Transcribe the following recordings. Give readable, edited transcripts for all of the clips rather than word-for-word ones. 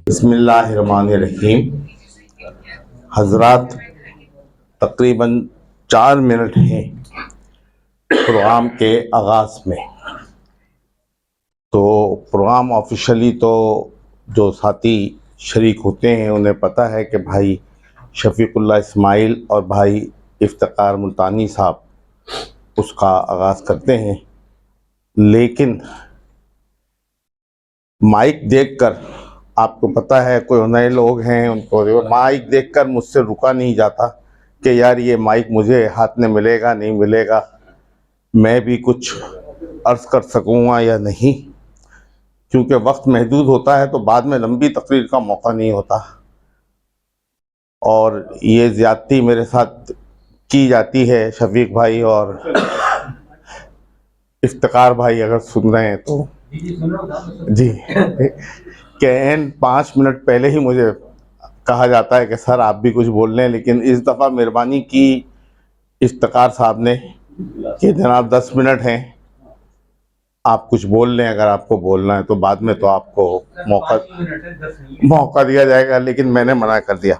بسم اللہ الرحمن الرحیم۔ حضرات، تقریباً 4 منٹ ہیں پروگرام کے آغاز میں، تو پروگرام آفیشلی تو جو ساتھی شریک ہوتے ہیں انہیں پتہ ہے کہ بھائی شفیق اللہ اسماعیل اور بھائی افتخار ملتانی صاحب اس کا آغاز کرتے ہیں، لیکن مائک دیکھ کر آپ کو پتہ ہے کوئی نئے لوگ ہیں، ان کو مائک دیکھ کر مجھ سے رکا نہیں جاتا کہ یار یہ مائک مجھے ہاتھ میں ملے گا نہیں ملے گا، میں بھی کچھ عرض کر سکوں گا یا نہیں، کیونکہ وقت محدود ہوتا ہے تو بعد میں لمبی تقریر کا موقع نہیں ہوتا، اور یہ زیادتی میرے ساتھ کی جاتی ہے۔ شفیق بھائی اور افتخار بھائی اگر سن رہے ہیں تو جی، کہ 5 منٹ پہلے ہی مجھے کہا جاتا ہے کہ سر آپ بھی کچھ بول لیں، لیکن اس دفعہ مہربانی کی افتخار صاحب نے کہ جناب 10 منٹ ہیں، آپ کچھ بول لیں اگر آپ کو بولنا ہے تو، بعد میں تو آپ کو موقع دیا جائے گا، لیکن میں نے منع کر دیا۔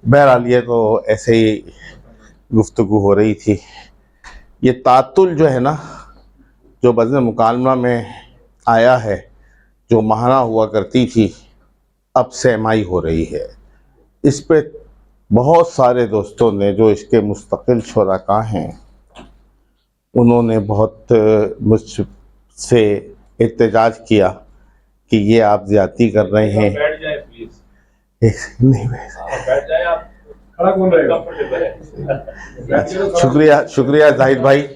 بہرحال یہ تو ایسے ہی گفتگو ہو رہی تھی۔ یہ تعطل جو ہے نا، جو بزم مکالمہ میں آیا ہے، جو ماہانہ ہوا کرتی تھی اب سیمائی ہو رہی ہے، اس پہ بہت سارے دوستوں نے جو اس کے مستقل شرکا ہیں انہوں نے بہت مجھ سے احتجاج کیا کہ یہ آپ زیادتی کر رہے ہیں۔ شکریہ زاہد بھائی۔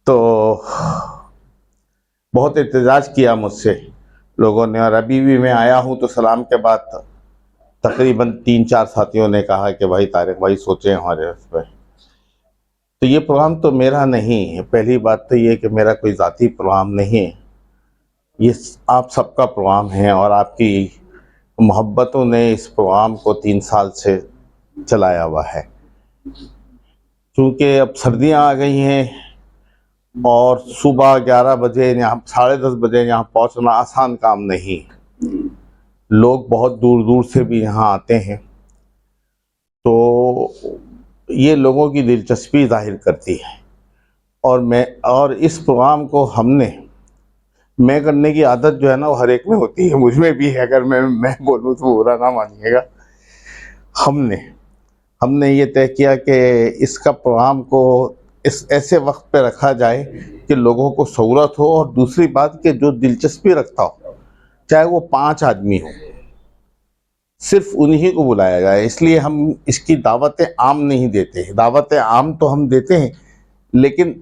تو بہت احتجاج کیا مجھ سے لوگوں نے، اور ابھی بھی میں آیا ہوں تو سلام کے بعد تقریباً 3-4 ساتھیوں نے کہا کہ بھائی طارق بھائی سوچیں ہمارے اس پہ۔ تو یہ پروگرام تو میرا نہیں ہے، پہلی بات تو یہ کہ میرا کوئی ذاتی پروگرام نہیں ہے، یہ آپ سب کا پروگرام ہے، اور آپ کی محبتوں نے اس پروگرام کو 3 سال سے چلایا ہوا ہے۔ چونکہ اب سردیاں آ گئی ہیں اور صبح 11 بجے یہاں 10:30 بجے یہاں پہنچنا آسان کام نہیں، لوگ بہت دور دور سے بھی یہاں آتے ہیں، تو یہ لوگوں کی دلچسپی ظاہر کرتی ہے، اور اس پروگرام کو میں کرنے کی عادت جو ہے نا وہ ہر ایک میں ہوتی ہے، مجھ میں بھی ہے، اگر میں بولوں تو برا نہ مانیے گا۔ ہم نے یہ طے کیا کہ اس کا پروگرام کو اس ایسے وقت پہ رکھا جائے کہ لوگوں کو سہولت ہو، اور دوسری بات کہ جو دلچسپی رکھتا ہو، چاہے وہ 5 آدمی ہو، صرف انہی کو بلایا جائے۔ اس لیے ہم اس کی دعوت عام نہیں دیتے، دعوت عام تو ہم دیتے ہیں لیکن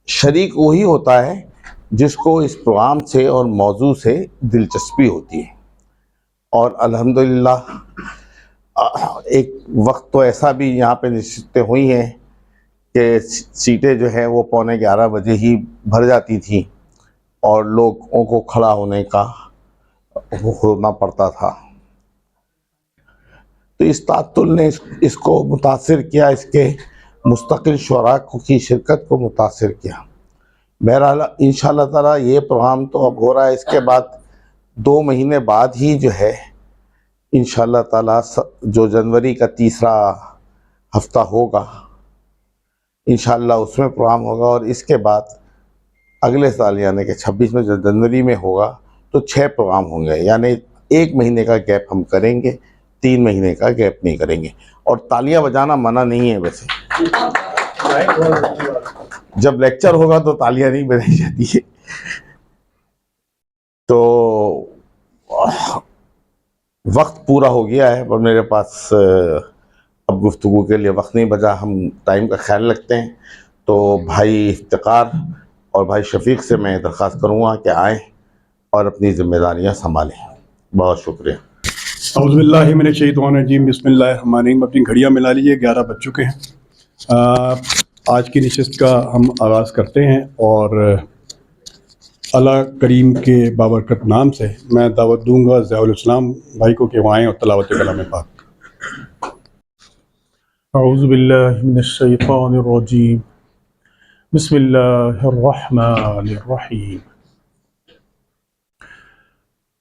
شریک وہی ہوتا ہے جس کو اس پروگرام سے اور موضوع سے دلچسپی ہوتی ہے۔ اور الحمدللہ ایک وقت تو ایسا بھی یہاں پہ نشستیں ہوئی ہیں کہ سیٹیں جو ہیں وہ 11:15 بجے ہی بھر جاتی تھیں، اور لوگوں کو کھڑا ہونے کا ہونا پڑتا تھا۔ تو اس تعطل نے اس کو متاثر کیا، اس کے مستقل شراکوں کی شرکت کو متاثر کیا۔ بہرحال انشاءاللہ تعالی یہ پروگرام تو اب ہو رہا ہے، اس کے بعد 2 مہینے بعد ہی جو ہے انشاءاللہ تعالی جو جنوری کا 3را ہفتہ ہوگا انشاءاللہ اس میں پروگرام ہوگا، اور اس کے بعد اگلے سال یعنی کہ 26 میں جنوری میں ہوگا تو 6 پروگرام ہوں گے، یعنی 1 مہینے کا گیپ ہم کریں گے، 3 مہینے کا گیپ نہیں کریں گے۔ اور تالیاں بجانا منع نہیں ہے، ویسے جب لیکچر ہوگا تو تالیاں نہیں بجائی جاتی ہے۔ تو وقت پورا ہو گیا ہے، پر میرے پاس اب گفتگو کے لیے وقت نہیں بچا، ہم ٹائم کا خیال رکھتے ہیں۔ تو بھائی افتخار اور بھائی شفیق سے میں درخواست کروں گا کہ آئیں اور اپنی ذمہ داریاں سنبھالیں۔ بہت شکریہ۔ اعوذ باللہ من الشیطان الرجیم، بسم اللہ الرحمن الرحیم۔ اپنی گھڑیاں ملا لیجیے، 11 بج چکے ہیں۔ آج کی نشست کا ہم آغاز کرتے ہیں، اور اللہ کریم کے بابرکت نام سے میں دعوت دوں گا ضیاء الاسلام بھائی کو کہ وہ آئیں اور تلاوت کلام پاک۔ اعوذ باللہ من الشیطان الرجیم، بسم اللہ الرحمن الرحیم۔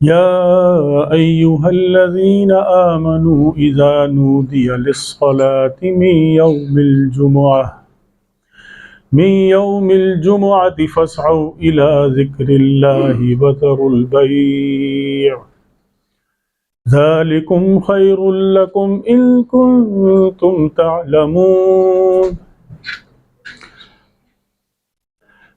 يا أيها الذين آمنوا إذا نودي للصلاة من يوم الجمعة فاسعوا إلى ذكر الله وذروا البيع ذلكم خير لكم إن كنتم تعلمون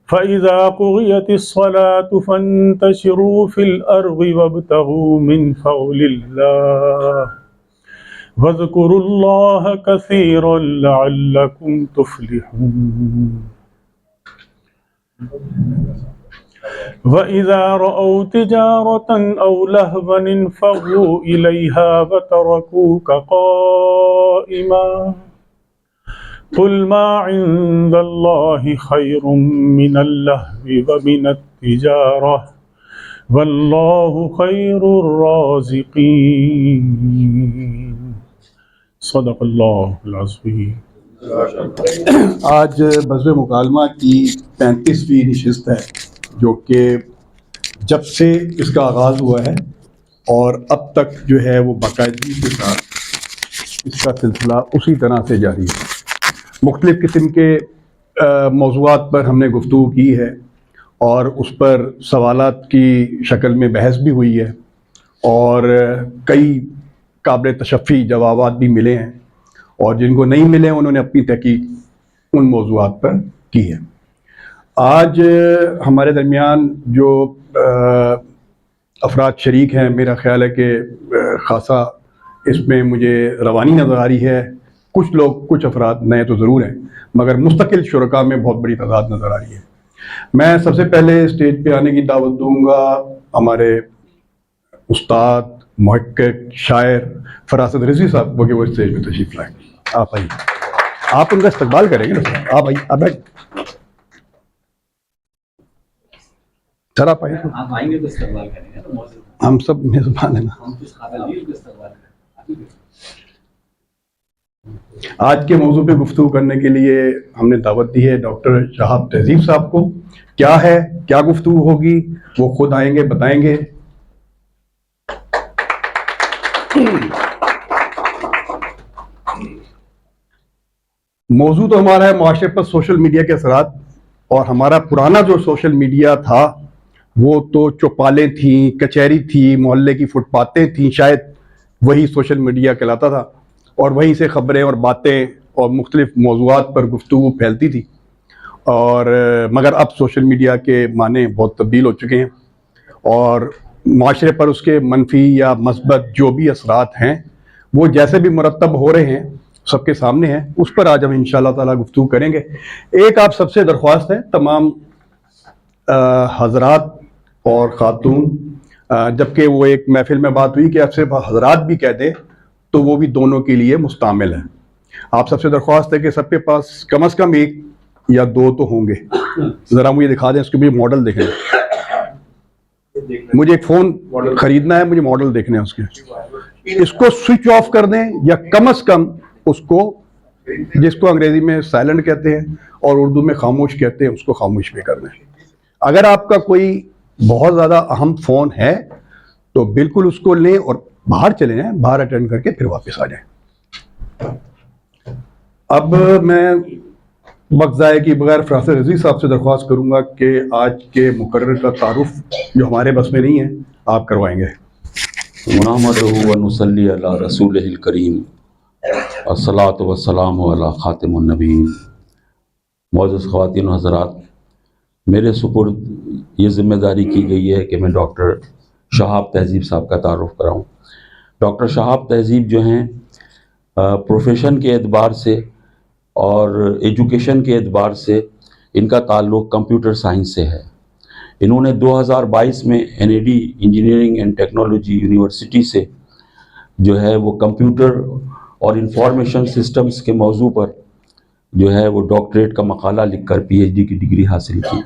فإذا قضيت الصلاة فانتشروا في الأرض وابتغوا من فضل الله واذكروا الله كثيرا لعلكم تفلحون وإذا رأوا تجارة أو لهوا انفضوا إليها وتركوك قائما قل ما عند الله خير من اللهو ومن التجارة والله خير الرازقين صدق اللہ العظیم. آج بزم مکالمہ کی 35ویں نشست ہے جو کہ جب سے اس کا آغاز ہوا ہے اور اب تک جو ہے وہ باقاعدگی کے ساتھ اس کا سلسلہ اسی طرح سے جاری ہے. مختلف قسم کے موضوعات پر ہم نے گفتگو کی ہے اور اس پر سوالات کی شکل میں بحث بھی ہوئی ہے اور کئی قابل تشفی جوابات بھی ملے ہیں اور جن کو نہیں ملے انہوں نے اپنی تحقیق ان موضوعات پر کی ہے. آج ہمارے درمیان جو افراد شریک ہیں میرا خیال ہے کہ خاصا اس میں مجھے روانی نظر آ رہی ہے. کچھ افراد نئے تو ضرور ہیں مگر مستقل شرکاء میں بہت بڑی تعداد نظر آ رہی ہے. میں سب سے پہلے اسٹیج پہ آنے کی دعوت دوں گا ہمارے استاد محقق شاعر فراست رضوی صاحب کو کہ وہ اسٹیج پہ تشریف لائیں. آپ آئیے, آپ ان کا استقبال کریں گے نا. آپ آئیے, آپ بیٹھ سر, آپ آئیے. آپ آئیں گے تو استقبال کریں گے. ہم سب میزبان ہیں نا. آج کے موضوع پہ گفتگو کرنے کے لیے ہم نے دعوت دی ہے ڈاکٹر شہاب تہذیب صاحب کو. کیا ہے, کیا گفتگو ہوگی, وہ خود آئیں گے, بتائیں گے. موضوع تو ہمارا ہے معاشرے پر سوشل میڈیا کے اثرات, اور ہمارا پرانا جو سوشل میڈیا تھا وہ تو چوپالیں تھیں, کچہری تھی, محلے کی فٹ پاتیں تھیں, شاید وہی سوشل میڈیا کہلاتا تھا اور وہیں سے خبریں اور باتیں اور مختلف موضوعات پر گفتگو پھیلتی تھی. اور مگر اب سوشل میڈیا کے معنی بہت تبدیل ہو چکے ہیں اور معاشرے پر اس کے منفی یا مثبت جو بھی اثرات ہیں وہ جیسے بھی مرتب ہو رہے ہیں سب کے سامنے ہیں. اس پر آج ہم انشاءاللہ تعالیٰ گفتگو کریں گے. ایک آپ سب سے درخواست ہے تمام حضرات اور خاتون, جبکہ وہ ایک محفل میں بات ہوئی کہ آپ صرف حضرات بھی کہہ دیں تو وہ بھی دونوں کے لیے مستعمل ہے. آپ سب سے درخواست ہے کہ سب کے پاس کم از کم ایک یا دو تو ہوں گے. ذرا مجھے دکھا دیں, اس کے بھی ماڈل دیکھیں. مجھے ایک فون خریدنا ہے, مجھے ماڈل دیکھنے ہیں اس کے. اس کو سوئچ آف کر دیں یا کم از کم اس کو, جس کو انگریزی میں سائلنٹ کہتے ہیں اور اردو میں خاموش کہتے ہیں, اس کو خاموش بھی کر دیں. اگر آپ کا کوئی بہت زیادہ اہم فون ہے تو بالکل اس کو لیں اور باہر چلے جائیں, باہر اٹینڈ کر کے پھر واپس آ جائیں. اب میں وقت ضائع کی بغیر فراست رضوی صاحب سے درخواست کروں گا کہ آج کے مقرر کا تعارف جو ہمارے بس میں نہیں ہے آپ کروائیں گے. نحمدہ و نصلی علی رسولہ الکریم الصلاۃ والسلام علی خاتم النبیین. معزز خواتین و حضرات, میرے سپرد یہ ذمہ داری کی گئی ہے کہ میں ڈاکٹر شہاب تہذیب صاحب کا تعارف کراؤں. ڈاکٹر شہاب تہذیب جو ہیں پروفیشن کے اعتبار سے اور ایجوکیشن کے اعتبار سے ان کا تعلق کمپیوٹر سائنس سے ہے. انہوں نے 2022 میں NAD engineering and technology university سے جو ہے وہ کمپیوٹر اور انفارمیشن سسٹمز کے موضوع پر جو ہے وہ ڈاکٹریٹ کا مقالہ لکھ کر PhD کی ڈگری حاصل کی.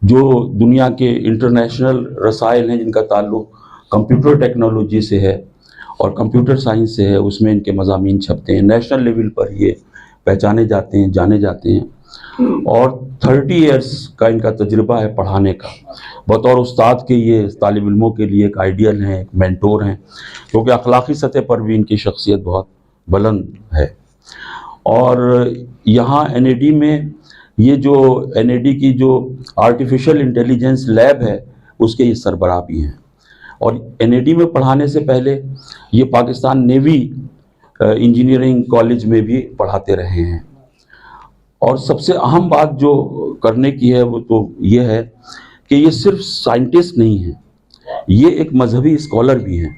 جو دنیا کے انٹرنیشنل رسائل ہیں جن کا تعلق کمپیوٹر ٹیکنالوجی سے ہے اور کمپیوٹر سائنس سے ہے, اس میں ان کے مضامین چھپتے ہیں. نیشنل لیول پر یہ پہچانے جاتے ہیں, جانے جاتے ہیں. اور 30 ایئرس کا ان کا تجربہ ہے پڑھانے کا. بطور استاد کے یہ طالب علموں کے لیے ایک آئیڈیل ہیں، ایک مینٹور ہیں، کیونکہ اخلاقی سطح پر بھی ان کی شخصیت بہت بلند ہے. اور یہاں NAD میں یہ جو NAD کی جو آرٹیفیشل انٹیلیجنس لیب ہے اس کے یہ سربراہ بھی ہیں. اور NAD میں پڑھانے سے پہلے یہ پاکستان نیوی انجینئرنگ کالج میں بھی پڑھاتے رہے ہیں. اور سب سے اہم بات جو کرنے کی ہے وہ تو یہ ہے کہ یہ صرف سائنٹسٹ نہیں ہیں، یہ ایک مذہبی اسکالر بھی ہیں.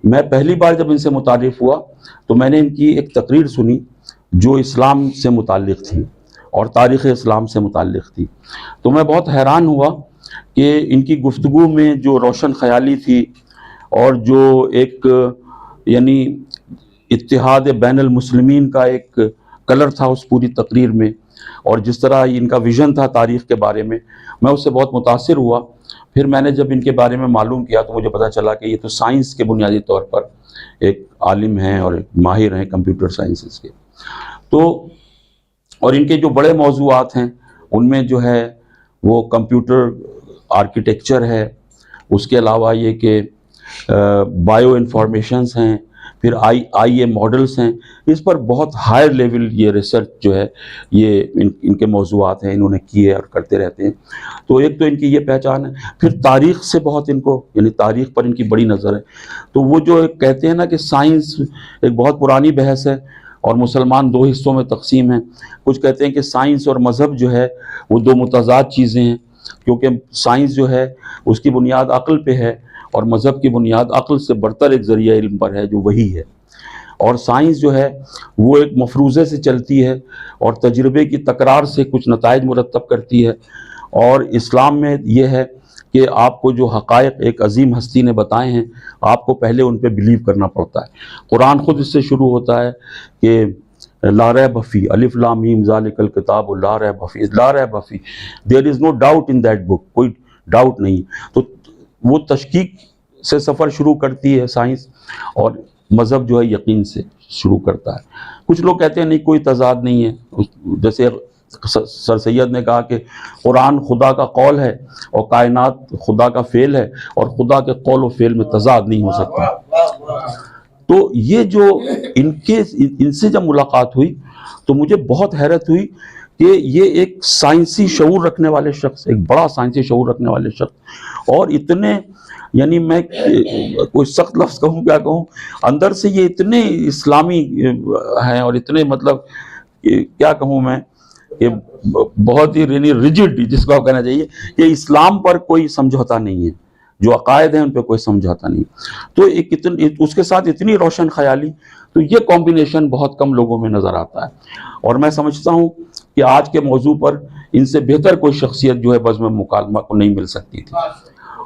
میں پہلی بار جب ان سے متعارف ہوا تو میں نے ان کی ایک تقریر سنی جو اسلام سے متعلق تھی اور تاریخ اسلام سے متعلق تھی. تو میں بہت حیران ہوا کہ ان کی گفتگو میں جو روشن خیالی تھی اور جو ایک یعنی اتحاد بین المسلمین کا ایک کلر تھا اس پوری تقریر میں، اور جس طرح ان کا ویژن تھا تاریخ کے بارے میں اس سے بہت متاثر ہوا. پھر میں نے جب ان کے بارے میں معلوم کیا تو مجھے پتہ چلا کہ یہ تو سائنس کے بنیادی طور پر ایک عالم ہیں اور ایک ماہر ہیں کمپیوٹر سائنسز کے. تو اور ان کے جو بڑے موضوعات ہیں ان میں جو ہے وہ کمپیوٹر آرکیٹیکچر ہے، اس کے علاوہ یہ کہ بائیو انفارمیشنز ہیں، پھر آئی اے ماڈلز ہیں. اس پر بہت ہائر لیول یہ ریسرچ جو ہے یہ ان کے موضوعات ہیں، انہوں نے کیے اور کرتے رہتے ہیں. تو ایک تو ان کی یہ پہچان ہے. پھر تاریخ سے بہت ان کو یعنی تاریخ پر ان کی بڑی نظر ہے. تو وہ جو کہتے ہیں نا کہ سائنس ایک بہت پرانی بحث ہے اور مسلمان دو حصوں میں تقسیم ہیں. کچھ کہتے ہیں کہ سائنس اور مذہب جو ہے وہ دو متضاد چیزیں ہیں، کیونکہ سائنس جو ہے اس کی بنیاد عقل پہ ہے اور مذہب کی بنیاد عقل سے برتر ایک ذریعہ علم پر ہے جو وہی ہے. اور سائنس جو ہے وہ ایک مفروضے سے چلتی ہے اور تجربے کی تکرار سے کچھ نتائج مرتب کرتی ہے. اور اسلام میں یہ ہے کہ آپ کو جو حقائق ایک عظیم ہستی نے بتائے ہیں آپ کو پہلے ان پہ بلیو کرنا پڑتا ہے. قرآن خود اس سے شروع ہوتا ہے کہ لا ریب فی الف لام میم ذالک الکتاب لا ریب فی، لا ریب فی، دیر از no doubt in that book, کوئی ڈاؤٹ نہیں. تو وہ تشکیک سے سفر شروع کرتی ہے سائنس، اور مذہب جو ہے یقین سے شروع کرتا ہے. کچھ لوگ کہتے ہیں نہیں کوئی تضاد نہیں ہے، جیسے سر سید نے کہا کہ قرآن خدا کا قول ہے اور کائنات خدا کا فعل ہے اور خدا کے قول و فعل میں تضاد نہیں ہو سکتا. تو یہ جو ان سے جب ملاقات ہوئی تو مجھے بہت حیرت ہوئی کہ یہ ایک سائنسی شعور رکھنے والے شخص، ایک بڑا سائنسی شعور رکھنے والے شخص، اور اتنے یعنی میں کوئی سخت لفظ کہوں کیا کہوں، اندر سے یہ اتنے اسلامی ہیں اور اتنے مطلب کیا کہوں میں کہ بہت ہی ریجڈ جس کو کہنا چاہیے کہ اسلام پر کوئی سمجھوتا نہیں ہے، جو عقائد ہیں ان پہ کوئی سمجھوتا نہیں. تو اس کے ساتھ اتنی روشن خیالی، تو یہ کمبینیشن بہت کم لوگوں میں نظر آتا ہے. اور میں سمجھتا ہوں کہ آج کے موضوع پر ان سے بہتر کوئی شخصیت جو ہے بزم مکالمہ کو نہیں مل سکتی تھی.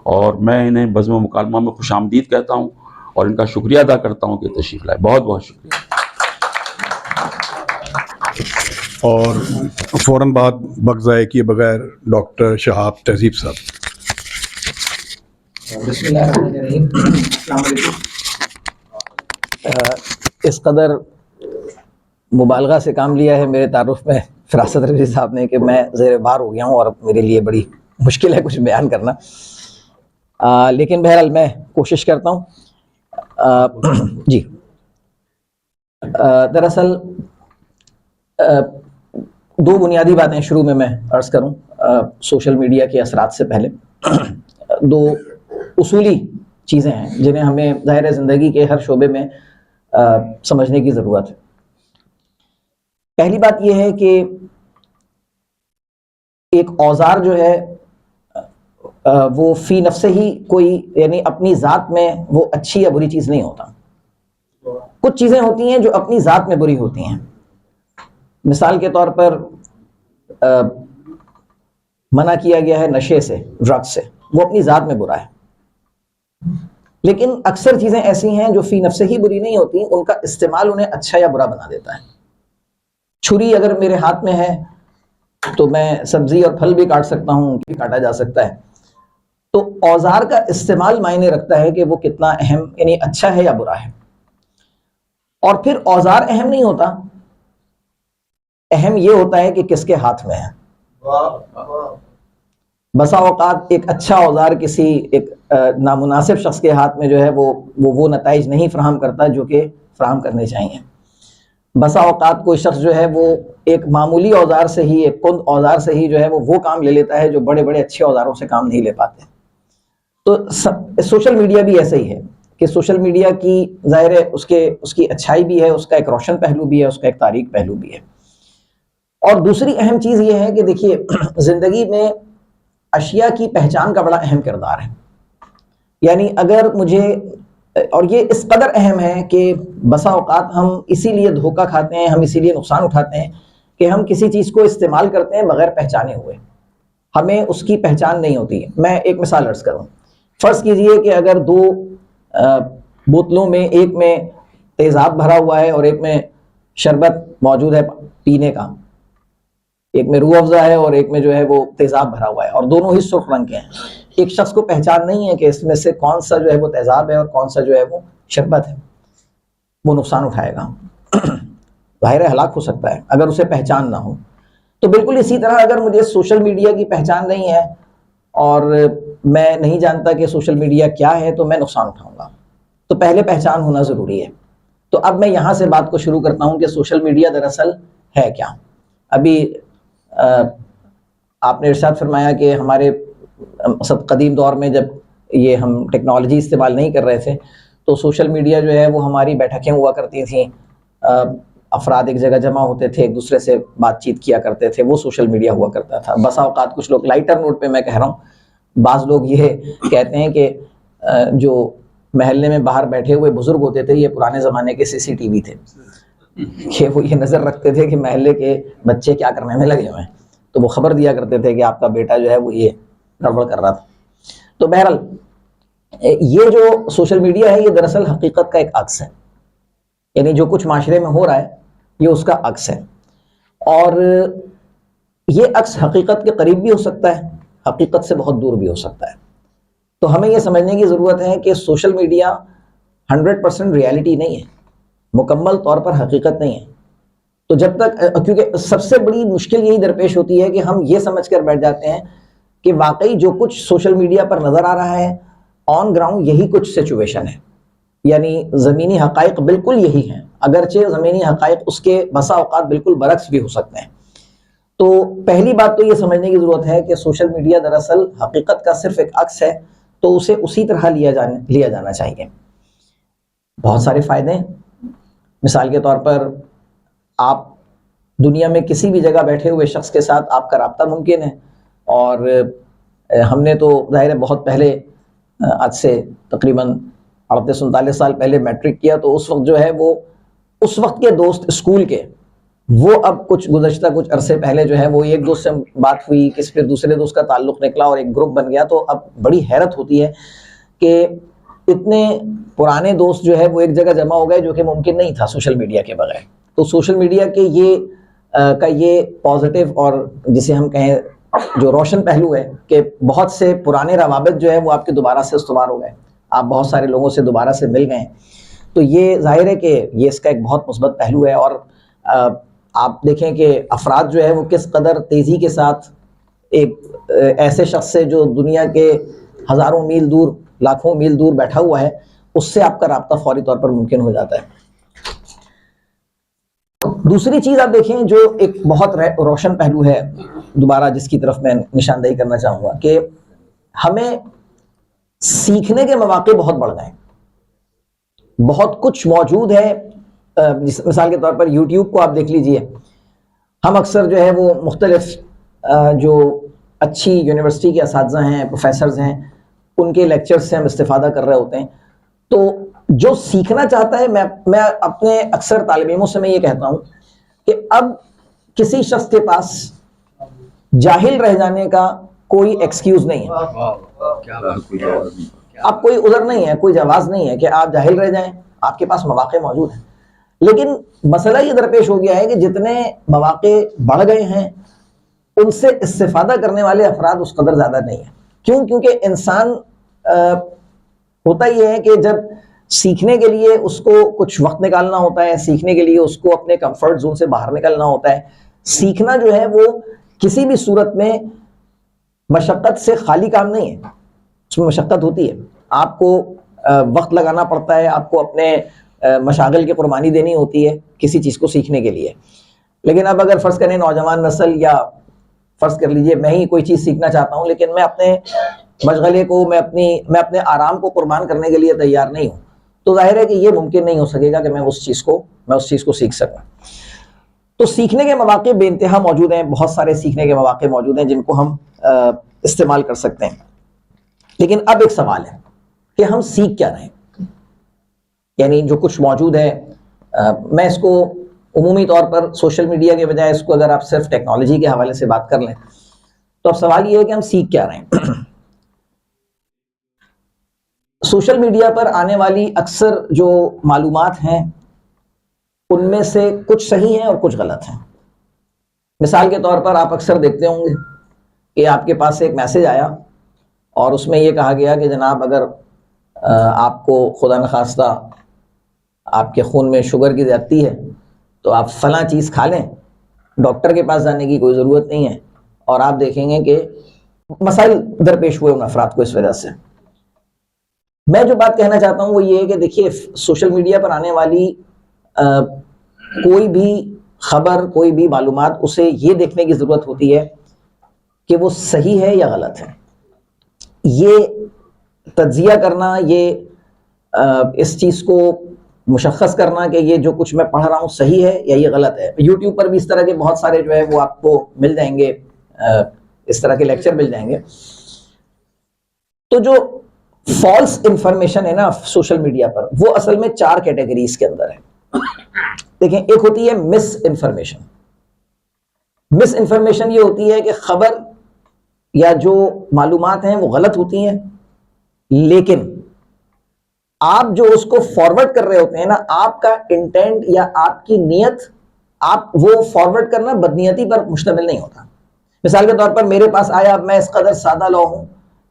اور میں انہیں بزم مکالمہ میں خوش آمدید کہتا ہوں اور ان کا شکریہ ادا کرتا ہوں کہ تشریف لائے. بہت بہت شکریہ. اور فوراً بعد وقت ضائع کیے بغیر ڈاکٹر شہاب تہذیب صاحب. بسم اللہ الرحمن الرحیم. السلام علیکم. اس قدر مبالغہ سے کام لیا ہے میرے تعارف میں فراست رضوی صاحب نے کہ میں زیر بار ہو گیا ہوں اور میرے لیے بڑی مشکل ہے کچھ بیان کرنا، لیکن بہرحال میں کوشش کرتا ہوں. جی دراصل دو بنیادی باتیں شروع میں عرض کروں سوشل میڈیا کے اثرات سے پہلے. دو اصولی چیزیں ہیں جنہیں ہمیں ظاہر زندگی کے ہر شعبے میں سمجھنے کی ضرورت ہے. پہلی بات یہ ہے کہ ایک اوزار جو ہے وہ فی نفسہ ہی کوئی یعنی اپنی ذات میں وہ اچھی یا بری چیز نہیں ہوتا. کچھ چیزیں ہوتی ہیں جو اپنی ذات میں بری ہوتی ہیں. مثال کے طور پر منع کیا گیا ہے نشے سے، ڈرگ سے، وہ اپنی ذات میں برا ہے. لیکن اکثر چیزیں ایسی ہیں جو فی نفسہ ہی بری نہیں ہوتی، ان کا استعمال انہیں اچھا یا برا بنا دیتا ہے. چھری اگر میرے ہاتھ میں ہے تو میں سبزی اور پھل بھی کاٹ سکتا ہوں، بھی کاٹا جا سکتا ہے. تو اوزار کا استعمال معنی رکھتا ہے کہ وہ کتنا اہم یعنی اچھا ہے یا برا ہے. اور پھر اوزار اہم نہیں ہوتا، اہم یہ ہوتا ہے کہ کس کے ہاتھ میں ہے. بسا اوقات ایک اچھا اوزار کسی ایک نامناسب شخص کے ہاتھ میں جو ہے وہ نتائج نہیں فراہم کرتا جو کہ فراہم کرنے چاہیے. بسا اوقات کوئی شخص جو ہے وہ ایک معمولی اوزار سے ہی، ایک کند اوزار سے ہی جو ہے وہ کام لے لیتا ہے جو بڑے بڑے اچھے اوزاروں سے کام نہیں لے پاتے. تو سوشل میڈیا بھی ایسا ہی ہے کہ سوشل میڈیا کی ظاہر ہے اس کی اچھائی بھی ہے، اس کا ایک روشن پہلو بھی ہے، اس کا ایک تاریک پہلو بھی ہے. اور دوسری اہم چیز یہ ہے کہ دیکھیے زندگی میں اشیاء کی پہچان کا بڑا اہم کردار ہے. یعنی اگر مجھے، اور یہ اس قدر اہم ہے کہ بسا اوقات ہم اسی لیے دھوکہ کھاتے ہیں، ہم اسی لیے نقصان اٹھاتے ہیں کہ ہم کسی چیز کو استعمال کرتے ہیں بغیر پہچانے ہوئے، ہمیں اس کی پہچان نہیں ہوتی. میں ایک مثال عرض کروں. فرض کیجئے کہ اگر 2 بوتلوں میں، ایک میں تیزاب بھرا ہوا ہے اور ایک میں شربت موجود ہے پینے کا، ایک میں روح افزا ہے اور ایک میں جو ہے وہ تیزاب بھرا ہوا ہے، اور دونوں ہی سرخ رنگ کے ہیں. ایک شخص کو پہچان نہیں ہے کہ اس میں سے کون سا جو ہے وہ تیزاب ہے اور کون سا جو ہے وہ شربت ہے. وہ نقصان اٹھائے گا، ظاہر ہے ہلاک ہو سکتا ہے اگر اسے پہچان نہ ہو. تو بالکل اسی طرح اگر مجھے سوشل میڈیا کی پہچان نہیں ہے اور میں نہیں جانتا کہ سوشل میڈیا کیا ہے تو میں نقصان اٹھاؤں گا. تو پہلے پہچان ہونا ضروری ہے. تو اب میں یہاں سے بات کو شروع کرتا ہوں کہ سوشل میڈیا دراصل ہے کیا. ابھی آپ نے ارشاد فرمایا کہ ہمارے قدیم دور میں جب یہ ہم ٹیکنالوجی استعمال نہیں کر رہے تھے تو سوشل میڈیا جو ہے وہ ہماری بیٹھکیں ہوا کرتی تھیں، افراد ایک جگہ جمع ہوتے تھے، ایک دوسرے سے بات چیت کیا کرتے تھے، وہ سوشل میڈیا ہوا کرتا تھا. بسا اوقات کچھ لوگ لائٹر نوٹ پہ میں کہہ رہا ہوں، بعض لوگ یہ کہتے ہیں کہ جو محلے میں باہر بیٹھے ہوئے بزرگ ہوتے تھے یہ پرانے زمانے کے CCTV تھے، کہ وہ یہ نظر رکھتے تھے کہ محلے کے بچے کیا کرنے میں لگے ہوئے ہیں، تو وہ خبر دیا کرتے تھے کہ آپ کا بیٹا جو ہے وہ یہ گڑبڑ کر رہا تھا. تو بہرحال یہ جو سوشل میڈیا ہے یہ دراصل حقیقت کا ایک عکس ہے. یعنی جو کچھ معاشرے میں ہو رہا ہے یہ اس کا عکس ہے، اور یہ عکس حقیقت کے قریب بھی ہو سکتا ہے، حقیقت سے بہت دور بھی ہو سکتا ہے. تو ہمیں یہ سمجھنے کی ضرورت ہے کہ سوشل میڈیا 100% ریالٹی نہیں ہے، مکمل طور پر حقیقت نہیں ہے. تو جب تک، کیونکہ سب سے بڑی مشکل یہی درپیش ہوتی ہے کہ ہم یہ سمجھ کر بیٹھ جاتے ہیں کہ واقعی جو کچھ سوشل میڈیا پر نظر آ رہا ہے آن گراؤنڈ یہی کچھ سچویشن ہے، یعنی زمینی حقائق بالکل یہی ہیں، اگرچہ زمینی حقائق اس کے بسا اوقات بالکل برعکس بھی ہو سکتے ہیں. تو پہلی بات تو یہ سمجھنے کی ضرورت ہے کہ سوشل میڈیا دراصل حقیقت کا صرف ایک عکس ہے، تو اسے اسی طرح لیا جانا چاہیے. بہت سارے فائدے ہیں. مثال کے طور پر آپ دنیا میں کسی بھی جگہ بیٹھے ہوئے شخص کے ساتھ آپ کا رابطہ ممکن ہے. اور ہم نے تو ظاہر ہے بہت پہلے، آج سے تقریباً 38-39 سال پہلے میٹرک کیا، تو اس وقت جو ہے وہ اس وقت کے دوست اسکول کے، وہ اب کچھ عرصے پہلے جو ہے وہ ایک دوست سے بات ہوئی، کسی پھر دوسرے دوست کا تعلق نکلا اور ایک گروپ بن گیا. تو اب بڑی حیرت ہوتی ہے کہ اتنے پرانے دوست جو ہے وہ ایک جگہ جمع ہو گئے، جو کہ ممکن نہیں تھا سوشل میڈیا کے بغیر. تو سوشل میڈیا کے یہ پازیٹیو اور جسے ہم کہیں جو روشن پہلو ہے کہ بہت سے پرانے روابط جو ہے وہ آپ کے دوبارہ سے استوار ہو گئے، آپ بہت سارے لوگوں سے دوبارہ سے مل گئے. تو یہ ظاہر ہے کہ یہ اس کا ایک بہت مثبت پہلو ہے. اور آپ دیکھیں کہ افراد جو ہے وہ کس قدر تیزی کے ساتھ ایک ایسے شخص سے جو دنیا کے ہزاروں میل دور، لاکھوں میل دور بیٹھا ہوا ہے، اس سے آپ کا رابطہ فوری طور پر ممکن ہو جاتا ہے. دوسری چیز آپ دیکھیں جو ایک بہت روشن پہلو ہے، دوبارہ جس کی طرف میں نشاندہی کرنا چاہوں گا، کہ ہمیں سیکھنے کے مواقع بہت بڑھ گئے ہیں. بہت کچھ موجود ہے. مثال کے طور پر یوٹیوب کو آپ دیکھ لیجئے. ہم اکثر جو ہے وہ مختلف جو اچھی یونیورسٹی کے اساتذہ ہیں، پروفیسرز ہیں، ان کے لیکچرز سے ہم استفادہ کر رہے ہوتے ہیں. تو جو سیکھنا چاہتا ہے، میں اپنے اکثر طالب علموں سے میں یہ کہتا ہوں کہ اب کسی شخص کے پاس جاہل رہ جانے کا کوئی ایکسکیوز نہیں ہے. اب کوئی عذر نہیں ہے، کوئی جواز نہیں ہے کہ آپ جاہل رہ جائیں، آپ کے پاس مواقع موجود ہیں. لیکن مسئلہ یہ درپیش ہو گیا ہے کہ جتنے مواقع بڑھ گئے ہیں ان سے استفادہ کرنے والے افراد اس قدر زیادہ نہیں ہیں. کیوں؟ کیونکہ انسان ہوتا یہ ہے کہ جب سیکھنے کے لیے اس کو کچھ وقت نکالنا ہوتا ہے، سیکھنے کے لیے اس کو اپنے کمفرٹ زون سے باہر نکلنا ہوتا ہے، سیکھنا جو ہے وہ کسی بھی صورت میں مشقت سے خالی کام نہیں ہے، اس میں مشقت ہوتی ہے، آپ کو وقت لگانا پڑتا ہے، آپ کو اپنے مشاغل کی قربانی دینی ہوتی ہے کسی چیز کو سیکھنے کے لیے. لیکن اب اگر فرض کریں نوجوان نسل، یا فرض کر لیجئے میں ہی کوئی چیز سیکھنا چاہتا ہوں لیکن میں اپنے مشغلے کو، میں اپنے آرام کو قربان کرنے کے لیے تیار نہیں ہوں، تو ظاہر ہے کہ یہ ممکن نہیں ہو سکے گا کہ میں اس چیز کو سیکھ سکوں. تو سیکھنے کے مواقع بے انتہا موجود ہیں، بہت سارے سیکھنے کے مواقع موجود ہیں جن کو ہم استعمال کر سکتے ہیں. لیکن اب ایک سوال ہے کہ ہم سیکھ کیا رہے ہیں؟ یعنی جو کچھ موجود ہے، میں اس کو عمومی طور پر سوشل میڈیا کے بجائے اس کو اگر آپ صرف ٹیکنالوجی کے حوالے سے بات کر لیں تو اب سوال یہ ہے کہ ہم سیکھ کیا رہے ہیں. سوشل میڈیا پر آنے والی اکثر جو معلومات ہیں ان میں سے کچھ صحیح ہیں اور کچھ غلط ہیں. مثال کے طور پر آپ اکثر دیکھتے ہوں گے کہ آپ کے پاس ایک میسج آیا اور اس میں یہ کہا گیا کہ جناب اگر آپ کو خدا نخواستہ آپ کے خون میں شوگر کی زیادتی ہے تو آپ فلاں چیز کھا لیں، ڈاکٹر کے پاس جانے کی کوئی ضرورت نہیں ہے. اور آپ دیکھیں گے کہ مسائل درپیش ہوئے ان افراد کو اس وجہ سے. میں جو بات کہنا چاہتا ہوں وہ یہ ہے کہ دیکھیے سوشل میڈیا پر آنے والی کوئی بھی خبر، کوئی بھی معلومات، اسے یہ دیکھنے کی ضرورت ہوتی ہے کہ وہ صحیح ہے یا غلط ہے. یہ تجزیہ کرنا، یہ اس چیز کو مشخص کرنا کہ یہ جو کچھ میں پڑھ رہا ہوں صحیح ہے یا یہ غلط ہے. یوٹیوب پر بھی اس طرح کے بہت سارے جو ہے وہ آپ کو مل جائیں گے، اس طرح کے لیکچر مل جائیں گے. تو جو فالس انفارمیشن ہے نا سوشل میڈیا پر، وہ اصل میں 4 کیٹیگریز کے اندر ہے. دیکھیں، ایک ہوتی ہے مس انفارمیشن. مس انفارمیشن یہ ہوتی ہے کہ خبر یا جو معلومات ہیں وہ غلط ہوتی ہیں، لیکن آپ جو اس کو فارورڈ کر رہے ہوتے ہیں نا، آپ کا انٹینٹ یا آپ کی نیت، آپ وہ فارورڈ کرنا بدنیتی پر مشتمل نہیں ہوتا. مثال کے طور پر میرے پاس آیا، میں اس قدر سادہ لو ہوں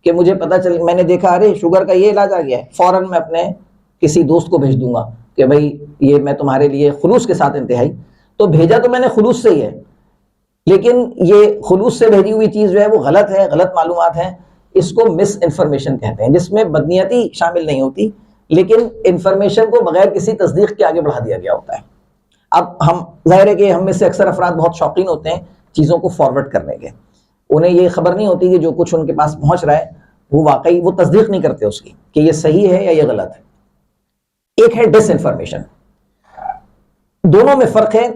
کہ مجھے پتا چل، میں نے دیکھا ارے شوگر کا یہ علاج آ گیا ہے، فوراً میں اپنے کسی دوست کو بھیج دوں گا کہ بھائی یہ میں تمہارے لیے خلوص کے ساتھ انتہائی، تو بھیجا تو میں نے خلوص سے ہی ہے، لیکن یہ خلوص سے بھیجی ہوئی چیز جو ہے وہ غلط ہے، غلط معلومات ہیں. اس کو مس انفارمیشن کہتے ہیں، جس میں بدنیتی شامل نہیں ہوتی لیکن انفارمیشن کو بغیر کسی تصدیق کے آگے بڑھا دیا گیا ہوتا ہے. اب ہم ظاہر ہے کہ ہم میں سے اکثر افراد بہت شوقین ہوتے ہیں چیزوں کو فارورڈ کرنے کے. انہیں یہ خبر نہیں ہوتی کہ جو کچھ ان کے پاس پہنچ رہا ہے وہ واقعی وہ تصدیق نہیں کرتے اس کی کہ یہ صحیح ہے یا یہ غلط ہے. ایک ہے ڈس انفارمیشن. دونوں میں فرق ہے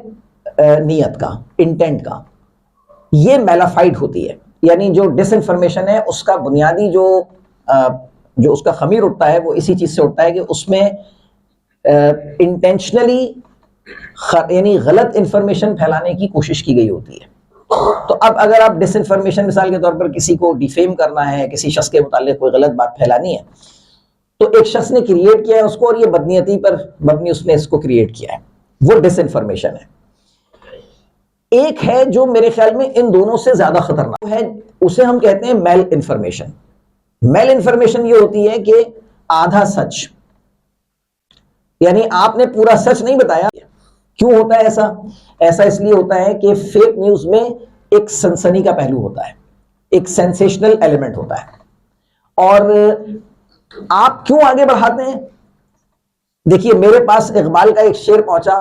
نیت کا، انٹینٹ کا. یہ میلافائڈ ہوتی ہے، یعنی جو ڈس انفارمیشن ہے اس کا بنیادی جو اس کا خمیر اٹھتا ہے وہ اسی چیز سے اٹھتا ہے کہ اس میں انٹینشنلی یعنی غلط انفارمیشن پھیلانے کی کوشش کی گئی ہوتی ہے. تو اب اگر آپ ڈس انفارمیشن مثال کے طور پر کسی کو ڈیفیم کرنا ہے، کسی شخص کے متعلق کوئی غلط بات پھیلانی ہے، تو ایک شخص نے کریٹ کیا ہے اس کو اور یہ بدنیتی پر مبنی اس نے اس کو کریٹ کیا ہے، وہ ڈس انفارمیشن ہے. ایک ہے جو میرے خیال میں ان دونوں سے زیادہ خطرناک ہے، اسے ہم کہتے ہیں میل انفارمیشن. میل انفارمیشن یہ ہوتی ہے کہ آدھا سچ، یعنی آپ نے پورا سچ نہیں بتایا. کیوں ہوتا ہے ایسا؟ ایسا اس لیے ہوتا ہے کہ فیک نیوز میں ایک سنسنی کا پہلو ہوتا ہے، ایک سینسیشنل ایلیمنٹ ہوتا ہے. اور آپ کیوں آگے بڑھاتے ہیں؟ دیکھیے میرے پاس اقبال کا ایک شعر پہنچا،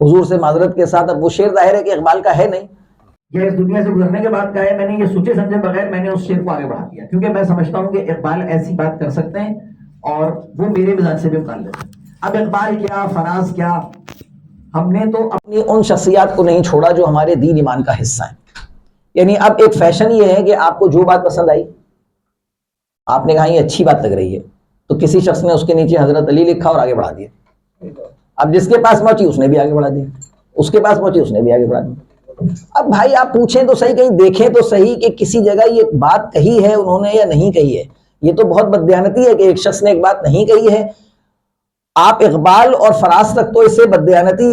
حضور سے معذرت کے ساتھ، اب وہ شعر ظاہر ہے کہ اقبال کا ہے نہیں، یہ اس دنیا سے گزرنے کے بعد کا ہے. میں نے یہ سوچے سمجھے بغیر میں نے اس شعر کو آگے بڑھا دیا، کیونکہ میں سمجھتا ہوں کہ اقبال ایسی بات کر سکتے ہیں اور وہ میرے مزاج سے بھی متعلق ہے. اب اقبال کیا، فراز کیا، ہم نے تو اپنی ان شخصیات کو نہیں چھوڑا جو ہمارے دین ایمان کا حصہ ہیں. یعنی اب ایک فیشن یہ ہے کہ آپ کو جو بات پسند آئی، آپ نے کہا یہ اچھی بات لگ رہی ہے، تو کسی شخص نے اس کے نیچے حضرت علی لکھا اور آگے بڑھا دیا. اب جس کے پاس پہنچی اس نے بھی آگے بڑھا دیا، اس کے پاس پہنچی اس نے بھی آگے بڑھا دیا. اب بھائی آپ پوچھیں تو صحیح، کہیں دیکھیں تو صحیح کہ کسی جگہ یہ بات کہی ہے انہوں نے یا نہیں کہی ہے. یہ تو بہت بددیانتی ہے کہ ایک شخص نے ایک بات نہیں کہی ہے. آپ اقبال اور فراز تک تو اسے بددیانتی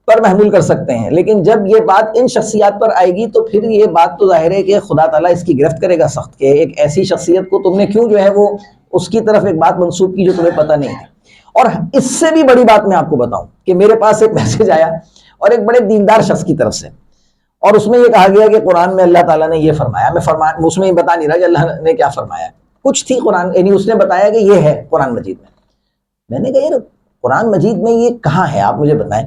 پر محمول کر سکتے ہیں، لیکن جب یہ بات ان شخصیات پر آئے گی تو پھر یہ بات تو ظاہر ہے کہ خدا تعالیٰ اس کی گرفت کرے گا سخت، کہ ایک ایسی شخصیت کو تم نے کیوں جو ہے وہ اس کی طرف ایک بات منسوب کی جو تمہیں پتہ نہیں ہے. اور اس سے بھی بڑی بات میں آپ کو بتاؤں کہ میرے پاس ایک میسج آیا اور ایک بڑے دیندار شخص کی طرف سے. اور اس میں یہ کہا گیا کہ قرآن میں اللہ تعالیٰ نے یہ فرمایا. میں اس میں یہ بتا نہیں رہا کہ اللہ نے کیا فرمایا. کچھ تھی قرآن، یعنی اس نے بتایا کہ یہ ہے قرآن مجید میں. میں نے کہا یار قرآن مجید میں یہ کہاں ہے، آپ مجھے بتائیں.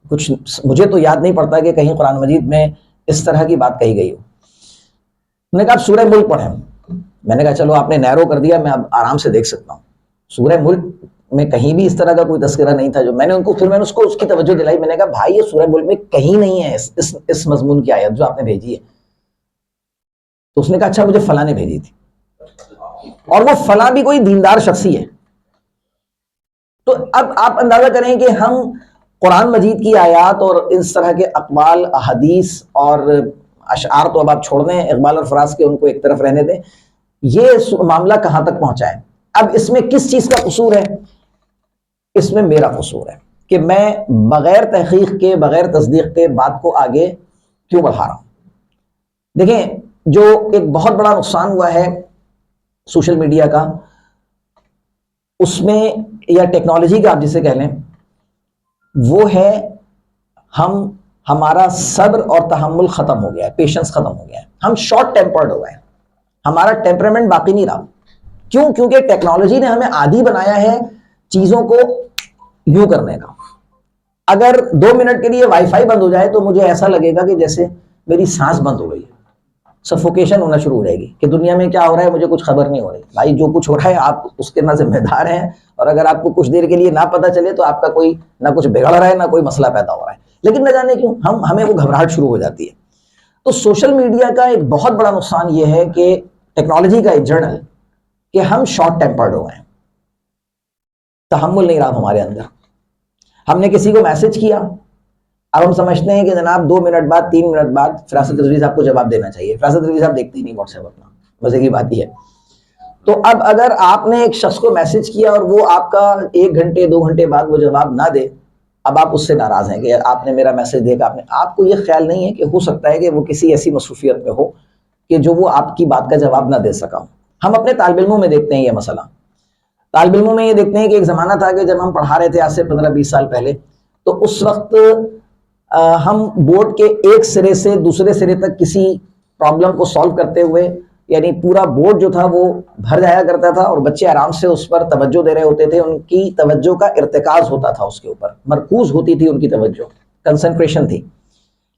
کچھ مجھے تو یاد نہیں پڑتا کہ کہیں قرآن مجید میں اس طرح کی بات کہی گئی ہو. انہوں نے کہا آپ سورہ ملک پڑھیں. میں نے کہا چلو آپ نے نیرو کر دیا، میں اب آرام سے دیکھ سکتا ہوں. سورہ ملک میں کہیں بھی اس طرح کا کوئی تذکرہ نہیں تھا. جو میں نے اس کو اس کی توجہ دلائی. میں نے کہا بھائی یہ سورہ ملک میں کہیں نہیں ہے اس مضمون کی آیت جو آپ نے بھیجی ہے. تو اس نے کہا اچھا مجھے فلاں نے بھیجی تھی، اور وہ فلاں بھی کوئی دیندار شخصی ہے. تو اب آپ اندازہ کریں کہ ہم قرآن مجید کی آیات اور اس طرح کے اقوال، احادیث اور اشعار تو اب آپ چھوڑ دیں، اقبال اور فراز کے ان کو ایک طرف رہنے دیں، یہ معاملہ کہاں تک پہنچا ہے. اب اس میں کس چیز کا قصور ہے؟ اس میں میرا قصور ہے کہ میں بغیر تحقیق کے، بغیر تصدیق کے بات کو آگے کیوں بڑھا رہا ہوں. دیکھیں جو ایک بہت بڑا نقصان ہوا ہے سوشل میڈیا کا، اس میں یا ٹیکنالوجی کا آپ جسے کہہ لیں، وہ ہے ہمارا صبر اور تحمل ختم ہو گیا ہے، پیشنس ختم ہو گیا ہے. ہم شارٹ ٹیمپرڈ ہو گئے ہیں، ہمارا ٹیمپرمنٹ باقی نہیں رہا. کیوں؟ کیونکہ ٹیکنالوجی نے ہمیں عادی بنایا ہے چیزوں کو یوں کرنے کا. اگر 2 منٹ کے لیے وائی فائی بند ہو جائے تو مجھے ایسا لگے گا کہ جیسے میری سانس بند ہو گئی، سفوکیشن ہونا شروع ہو جائے گی کہ دنیا میں کیا ہو رہا ہے مجھے کچھ خبر نہیں ہو رہی. بھائی جو کچھ ہو رہا ہے آپ اس کے نہ ذمہ دار ہیں، اور اگر آپ کو کچھ دیر کے لیے نہ پتہ چلے تو آپ کا کوئی نہ کچھ بگڑ رہا ہے نہ کوئی مسئلہ پیدا ہو رہا ہے. لیکن نہ جانے کیوں ہمیں وہ گھبراہٹ شروع ہو جاتی ہے. تو سوشل میڈیا کا ایک بہت بڑا نقصان یہ ہے کہ ٹیکنالوجی کا ایک جرنل کہ ہم شارٹ ٹیمپرڈ ہو گئے ہیں، تحمل نہیں رہا ہمارے اندر. ہم نے کسی کو میسج کیا، اب ہم سمجھتے ہیں کہ جناب 2 منٹ بعد 3 منٹ بعد فراست رضوی صاحب کو جواب دینا چاہیے. فراست رضوی صاحب دیکھتے ہی نہیں واٹس ایپ اپنا، مزے کی بات یہ ہے. تو اب اگر آپ نے ایک شخص کو میسج کیا اور وہ آپ کا 1 گھنٹے 2 گھنٹے بعد وہ جواب نہ دے، اب آپ اس سے ناراض ہیں کہ آپ نے میرا میسج دیکھا. آپ کو یہ خیال نہیں ہے کہ ہو سکتا ہے کہ وہ کسی ایسی مصروفیت میں ہو کہ جو وہ آپ کی بات کا جواب نہ دے سکا. ہم اپنے طالب علموں میں دیکھتے ہیں یہ مسئلہ. طالب علموں میں یہ دیکھتے ہیں کہ ایک زمانہ تھا کہ جب ہم پڑھا رہے تھے آج سے 15-20 سال پہلے، تو اس وقت ہم بورڈ کے ایک سرے سے دوسرے سرے تک کسی پرابلم کو سالو کرتے ہوئے، یعنی پورا بورڈ جو تھا وہ بھر جایا کرتا تھا اور بچے آرام سے اس پر توجہ دے رہے ہوتے تھے. ان کی توجہ کا ارتکاز ہوتا تھا، اس کے اوپر مرکوز ہوتی تھی ان کی توجہ، کنسنٹریشن تھی.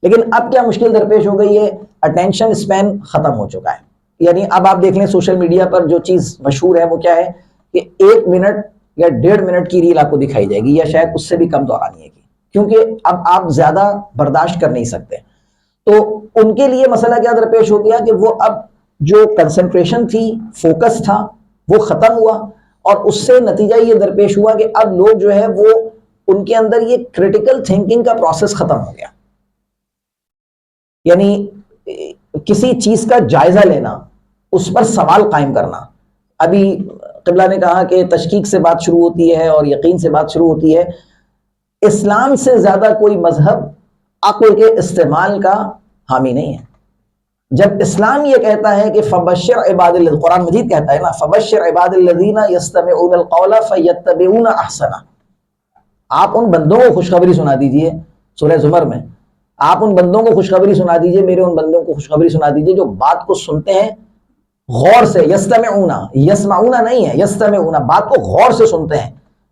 لیکن اب کیا مشکل درپیش ہو گئی ہے، اٹینشن اسپین ختم ہو چکا ہے. یعنی اب آپ دیکھ لیں سوشل میڈیا پر جو چیز مشہور ہے وہ کیا ہے کہ 1 منٹ یا 1.5 منٹ کی ریل آپ کو دکھائی جائے گی، یا شاید اس سے بھی کم دورانیے کی، کیونکہ اب آپ زیادہ برداشت کر نہیں سکتے. تو ان کے لیے مسئلہ کیا درپیش ہو گیا کہ وہ اب جو کنسنٹریشن تھی، فوکس تھا، وہ ختم ہوا. اور اس سے نتیجہ یہ درپیش ہوا کہ اب لوگ جو ہے وہ ان کے اندر یہ کریٹیکل تھنکنگ کا پروسیس ختم ہو گیا. یعنی کسی چیز کا جائزہ لینا، اس پر سوال قائم کرنا. ابھی قبلہ نے کہا کہ تشکیک سے بات شروع ہوتی ہے اور یقین سے بات شروع ہوتی ہے. اسلام سے زیادہ کوئی مذہب عقل کے استعمال کا حامی نہیں ہے. جب اسلام یہ کہتا ہے کہ فبشر عباد اللہ، قرآن مجید کہتا ہے نا فبشر عباد الذین یستمعون القول فیتبعون احسنہ، آپ ان بندوں کو خوشخبری سنا دیجئے. سورہ زمر میں آپ ان بندوں کو خوشخبری سنا دیجئے، میرے ان بندوں کو خوشخبری سنا دیجئے جو بات کو سنتے ہیں غور سے. یستمعون، یسمعون نہیں ہے، یستمعون، بات کو غور سے سنتے ہیں.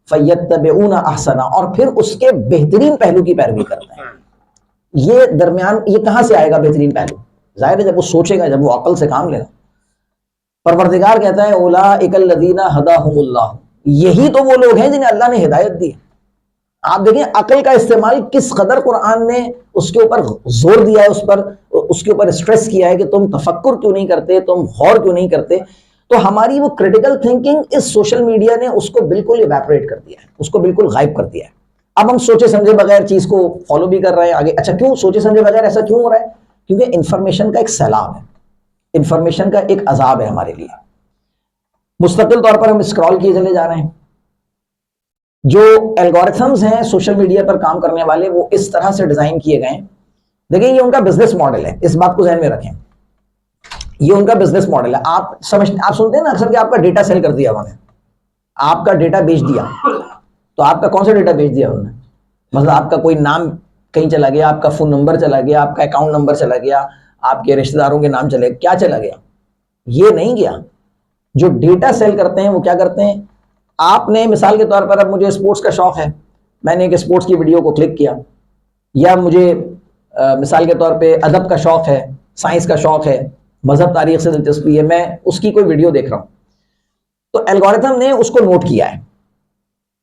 فیتبعون احسنہ، اور پھر اس کے بہترین پہلو کی پیروی کرتے ہیں. یہ درمیان یہ کہاں سے آئے گا بہترین پہلو؟ ظاہر ہے جب وہ سوچے گا، جب وہ عقل سے کام لے گا. پروردگار کہتا ہے اولئک الذین ھداھم اللہ، یہی تو وہ لوگ ہیں جنہیں اللہ نے ہدایت دی. آپ دیکھیں عقل کا استعمال کس قدر قرآن نے اس کے اوپر زور دیا ہے، اس کے اوپر اسٹریس کیا ہے کہ تم تفکر کیوں نہیں کرتے، تم غور کیوں نہیں کرتے. تو ہماری وہ کریٹیکل تھنکنگ اس سوشل میڈیا نے اس کو بالکل ایویپوریٹ کر دیا ہے، اس کو بالکل غائب کر دیا ہے. اب ہم سوچے سمجھے بغیر چیز کو فالو بھی کر رہے ہیں آگے. اچھا کیوں سوچے سمجھے بغیر ایسا کیوں ہو رہا ہے؟ کیونکہ انفارمیشن کا ایک سیلاب ہے، انفارمیشن کا ایک عذاب ہے ہمارے لیے. مستقل طور پر ہم اسکرال کیے چلے جا رہے ہیں. جو الگورتھمز ہیں سوشل میڈیا پر کام کرنے والے، وہ اس طرح سے ڈیزائن کیے گئے ہیں. دیکھیں یہ ان کا بزنس ماڈل ہے، اس بات کو ذہن میں رکھیں. یہ ان کا بزنس ماڈل ہے. آپ سنتے ہیں نا اکثر کہ آپ کا ڈیٹا سیل کر دیا انہوں نے، آپ کا ڈیٹا بیچ دیا. تو آپ کا کون سا ڈیٹا بیچ دیا انہوں نے؟ مثلا آپ کا کوئی نام کہیں چلا گیا, آپ کا فون نمبر چلا گیا, آپ کا اکاؤنٹ نمبر چلا گیا, آپ کے رشتہ داروں کے نام چلے, کیا چلا گیا؟ یہ نہیں گیا. جو ڈیٹا سیل کرتے ہیں وہ کیا کرتے ہیں, آپ نے مثال کے طور پر اب مجھے اسپورٹس کا شوق ہے, میں نے ایک اسپورٹس کی ویڈیو کو کلک کیا, یا مجھے مثال کے طور پہ ادب کا شوق ہے, سائنس کا شوق ہے, مذہب تاریخ سے دلچسپی ہے, میں اس کی کوئی ویڈیو دیکھ رہا ہوں, تو الگورتھم نے اس کو نوٹ کیا ہے,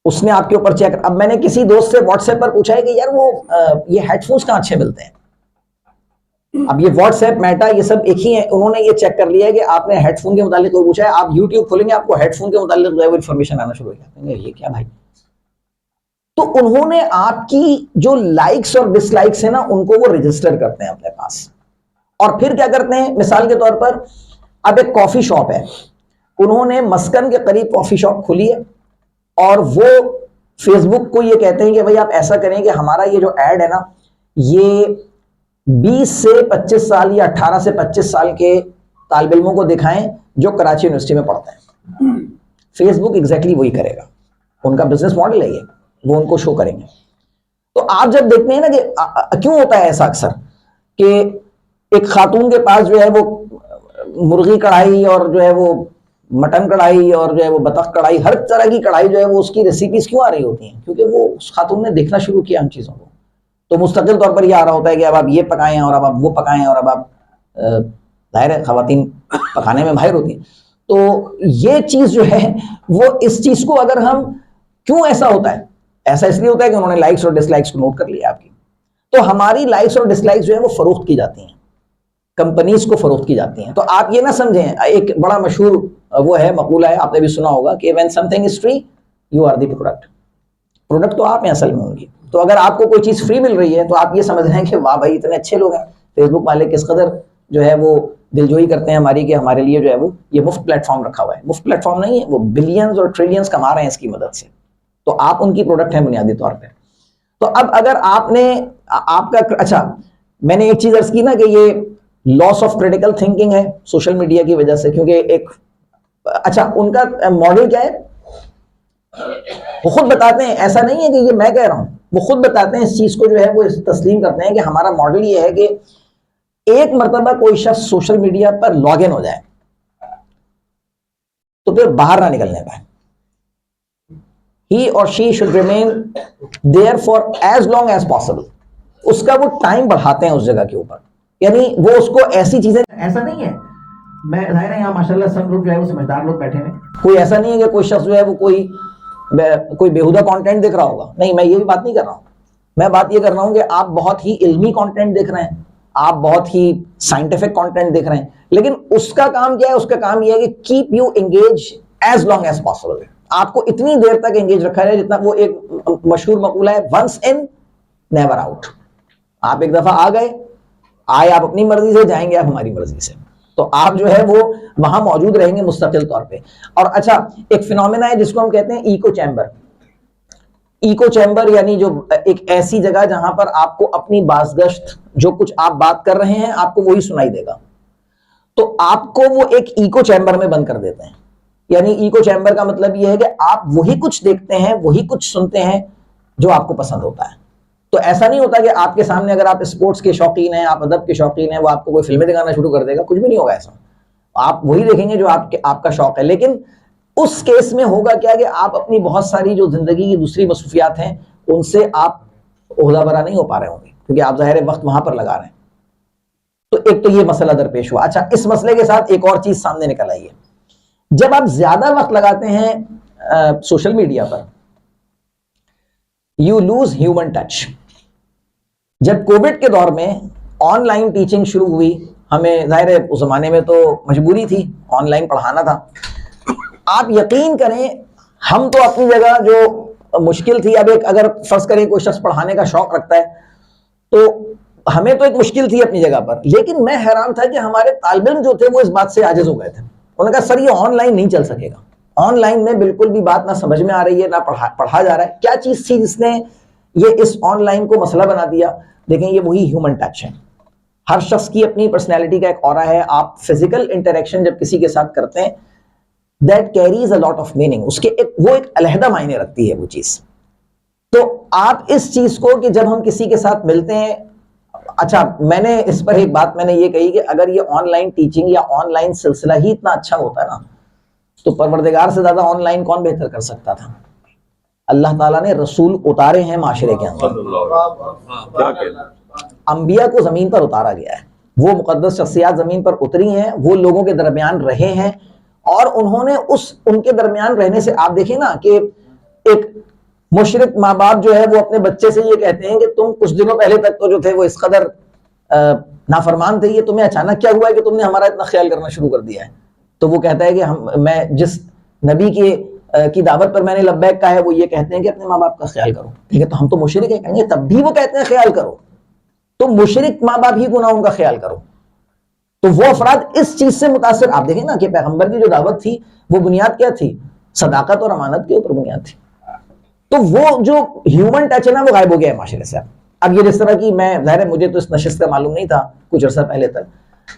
اس نے آپ کے اوپر چیک. اب میں نے کسی دوست سے واٹس ایپ پر پوچھا ہے کہ یار وہ یہ ہیڈ فونس کہاں اچھے ملتے ہیں. اب یہ واٹس ایپ, میٹا, یہ سب ایک ہی ہیں, انہوں نے یہ چیک کر لیا ہے کہ آپ نے ہیڈ فون کے متعلق کوئی پوچھا ہے, آپ یوٹیوب کھولیں گے آپ کو ہیڈ فون کے متعلق جو ہے وہ انفارمیشن آنا شروع ہو جائے گا, یہ کیا بھائی. تو انہوں نے آپ کی جو لائکس اور ڈس لائکس ہیں نا, ان کو وہ رجسٹر کرتے ہیں اپنے پاس, اور پھر کیا کرتے ہیں, مثال کے طور پر اب ایک کافی شاپ ہے, انہوں نے مسکن کے قریب کافی شاپ کھولی ہے, اور وہ فیس بک کو یہ کہتے ہیں کہ بھائی آپ ایسا کریں کہ ہمارا یہ جو ایڈ ہے نا, یہ 20 سے 25 سال یا 18 سے 25 سال کے طالب علموں کو دکھائیں جو کراچی یونیورسٹی میں پڑھتے ہیں. فیس بک ایگزیکٹلی وہی کرے گا, ان کا بزنس ماڈل ہے یہ, وہ ان کو شو کریں گے. تو آپ جب دیکھتے ہیں نا کہ کیوں ہوتا ہے ایسا اکثر کہ ایک خاتون کے پاس جو ہے وہ مرغی کڑھائی اور جو ہے وہ مٹن کڑھائی اور جو ہے وہ بطخ کڑھائی, ہر طرح کی کڑھائی جو ہے وہ اس کی ریسیپیز کیوں آ رہی ہوتی ہیں, کیونکہ وہ اس خاتون نے دیکھنا شروع کیا ان چیزوں کو. تو مستقل طور پر یہ آ رہا ہوتا ہے کہ اب آپ یہ پکائیں اور اب آپ وہ پکائیں, اور اب آپ ظاہر ہے خواتین پکانے میں ماہر ہوتی ہیں. تو یہ چیز جو ہے وہ اس چیز کو اگر ہم, کیوں ایسا ہوتا ہے, ایسا اس لیے ہوتا ہے کہ انہوں نے لائکس اور ڈس لائکس کو نوٹ کر لیا آپ کی. تو ہماری لائکس اور ڈس لائکس جو ہے وہ فروخت کی جاتی ہیں, کمپنیز کو فروخت کی جاتی ہیں. تو آپ یہ نہ سمجھیں, ایک بڑا مشہور وہ ہے مقولہ ہے, آپ نے بھی سنا ہوگا کہ when something is free you are the product. Product تو آپ ہیں اصل میں ہوں گی. تو اگر آپ کو کوئی چیز فری مل رہی ہے تو آپ یہ سمجھ رہے ہیں کہ واہ بھائی اتنے اچھے لوگ ہیں, فیس بک والے کس قدر جو ہے وہ دلجوئی کرتے ہیں ہماری, کہ ہمارے لیے جو ہے وہ یہ مفت پلیٹ فارم رکھا ہوا ہے. مفت پلیٹ فارم نہیں ہے, وہ بلینز اور ٹریلینز کما رہے ہیں اس کی مدد سے. تو آپ ان کی پروڈکٹ ہیں بنیادی طور پہ. تو اب اگر آپ نے آپ کا, اچھا میں نے ایک چیز عرض کی نا کہ یہ لاس آف کریٹیکل تھنکنگ ہے سوشل میڈیا کی وجہ سے, کیونکہ ایک, اچھا ان کا ماڈل کیا ہے, وہ خود بتاتے ہیں, ایسا نہیں ہے کہ یہ میں کہہ رہا ہوں, وہ خود بتاتے ہیں اس چیز کو جو ہے وہ تسلیم کرتے ہیں کہ ہمارا ماڈل یہ ہے کہ ایک مرتبہ کوئی شخص سوشل میڈیا پر لاگ ان ہو جائے تو پھر باہر نہ نکلنے پائے. He or she should remain there for as long as possible. اس کا وہ ٹائم بڑھاتے ہیں اس جگہ کے اوپر, یعنی وہ اس کو ایسی چیزیں, ایسا نہیں ہے, میں ظاہر ہے یہاں ماشاءاللہ سب لوگ جو ہے وہ سمجھدار لوگ بیٹھے ہیں, کوئی ایسا نہیں ہے کہ کوئی شخص جو ہے وہ کوئی بیہودہ کانٹینٹ دیکھ رہا ہوگا, نہیں, میں یہ بھی بات نہیں کر رہا ہوں. میں بات یہ کر رہا ہوں کہ آپ بہت ہی علمی کانٹینٹ دیکھ رہے ہیں, آپ بہت ہی سائنٹیفک کانٹینٹ دیکھ رہے ہیں, لیکن اس کا کام کیا ہے, اس کا کام یہ ہے کہ keep you engage as long as possible. آپ کو اتنی دیر تک انگیج رکھا ہے جتنا, وہ ایک مشہور مقولہ ہے, ونس ان نیور آؤٹ. آپ ایک دفعہ آ گئے, آئے آپ اپنی مرضی سے, جائیں گے آپ ہماری مرضی سے, تو آپ جو ہے وہ وہاں موجود رہیں گے مستقل طور پہ. اور اچھا ایک فینومینا ہے جس کو ہم کہتے ہیں ایکو چیمبر. ایکو چیمبر یعنی جو ایک ایسی جگہ جہاں پر آپ کو اپنی بازگشت, جو کچھ آپ بات کر رہے ہیں آپ کو وہی سنائی دے گا, تو آپ کو وہ ایک ایکو چیمبر میں بند کر دیتے ہیں. یعنی ایکو چیمبر کا مطلب یہ ہے کہ آپ وہی کچھ دیکھتے ہیں, وہی کچھ سنتے ہیں جو آپ کو پسند ہوتا ہے. تو ایسا نہیں ہوتا کہ آپ کے سامنے اگر آپ اسپورٹس کے شوقین ہیں, آپ ادب کے شوقین ہیں, وہ آپ کو کوئی فلمیں دکھانا شروع کر دے گا, کچھ بھی نہیں ہوگا ایسا. آپ وہی دیکھیں گے جو آپ کا شوق ہے. لیکن اس کیس میں ہوگا کیا کہ آپ اپنی بہت ساری جو زندگی کی دوسری مصروفیات ہیں ان سے آپ عہدہ برا نہیں ہو پا رہے ہوں گے, کیونکہ آپ ظاہر وقت وہاں پر لگا رہے ہیں. تو ایک تو یہ مسئلہ درپیش ہوا. اچھا اس مسئلے کے ساتھ ایک اور چیز سامنے نکل آئی ہے. جب آپ زیادہ وقت لگاتے ہیں social media per, you lose human touch. جب کووڈ کے دور میں آن لائن ٹیچنگ شروع ہوئی, ہمیں ظاہر ہے اس زمانے میں تو مجبوری تھی, آن لائن پڑھانا تھا. آپ یقین کریں, ہم تو اپنی جگہ جو مشکل تھی, اب ایک اگر فرض کریں کوئی شخص پڑھانے کا شوق رکھتا ہے تو ہمیں تو ایک مشکل تھی اپنی جگہ پر, لیکن میں حیران تھا کہ ہمارے طالب علم جو تھے وہ اس بات سے عاجز ہو گئے تھے. انہوں نے کہا سر یہ آن لائن نہیں چل سکے گا, آن لائن میں بالکل بھی بات نہ سمجھ میں آ رہی ہے, نہ پڑھا جا رہا ہے. کیا چیز تھی جس نے یہ اس آن لائن کو مسئلہ بنا دیا؟ دیکھیں یہ وہی ہیومن ٹچ ہے. ہر شخص کی اپنی پرسنالٹی کا ایک اورا ہے. آپ فزیکل انٹریکشن جب کسی کے ساتھ کرتے ہیں, that carries a lot of meaning. اس کے وہ ایک علیحدہ معنی رکھتی ہے وہ چیز. تو آپ اس چیز کو کہ جب ہم کسی کے ساتھ ملتے ہیں، اچھا میں نے اس پر ایک بات میں نے یہ کہی کہ اگر یہ آن لائن ٹیچنگ یا آن لائن سلسلہ ہی اتنا اچھا ہوتا ہے نا تو پروردگار سے زیادہ آن لائن کون بہتر کر سکتا تھا؟ اللہ تعالیٰ نے رسول اتارے ہیں معاشرے کے اندر، انبیاء کو زمین پر اتارا گیا ہے، وہ مقدس شخصیات زمین پر اتری ہیں، وہ لوگوں کے درمیان رہے ہیں، اور انہوں نے ان کے درمیان رہنے سے آپ دیکھیں نا کہ ایک مشرک ماں باپ جو ہے وہ اپنے بچے سے یہ کہتے ہیں کہ تم کچھ دنوں پہلے تک تو جو تھے وہ اس قدر نافرمان تھے، یہ تمہیں اچانک کیا ہوا ہے کہ تم نے ہمارا اتنا خیال کرنا شروع کر دیا ہے؟ تو وہ کہتا ہے کہ میں جس نبی کی دعوت پر میں نے لبیک کہا ہے وہ یہ کہتے ہیں کہ اپنے ماں باپ کا خیال کرو، ٹھیک ہے تو ہم تو مشرک ہیں، کہیں گے تب بھی وہ کہتے ہیں خیال کرو، تو مشرک ماں باپ ہی کو نہ ان کا خیال کرو۔ تو وہ افراد اس چیز سے متاثر، آپ دیکھیں نا کہ پیغمبر کی جو دعوت تھی وہ بنیاد کیا تھی؟ صداقت اور امانت کے اوپر بنیاد تھی۔ تو وہ جو ہیومن ٹچ ہے نا وہ غائب ہو گیا ہے معاشرے سے۔ اب یہ جس طرح کی، میں ظاہر ہے مجھے تو اس نشست کا معلوم نہیں تھا کچھ عرصہ پہلے تک،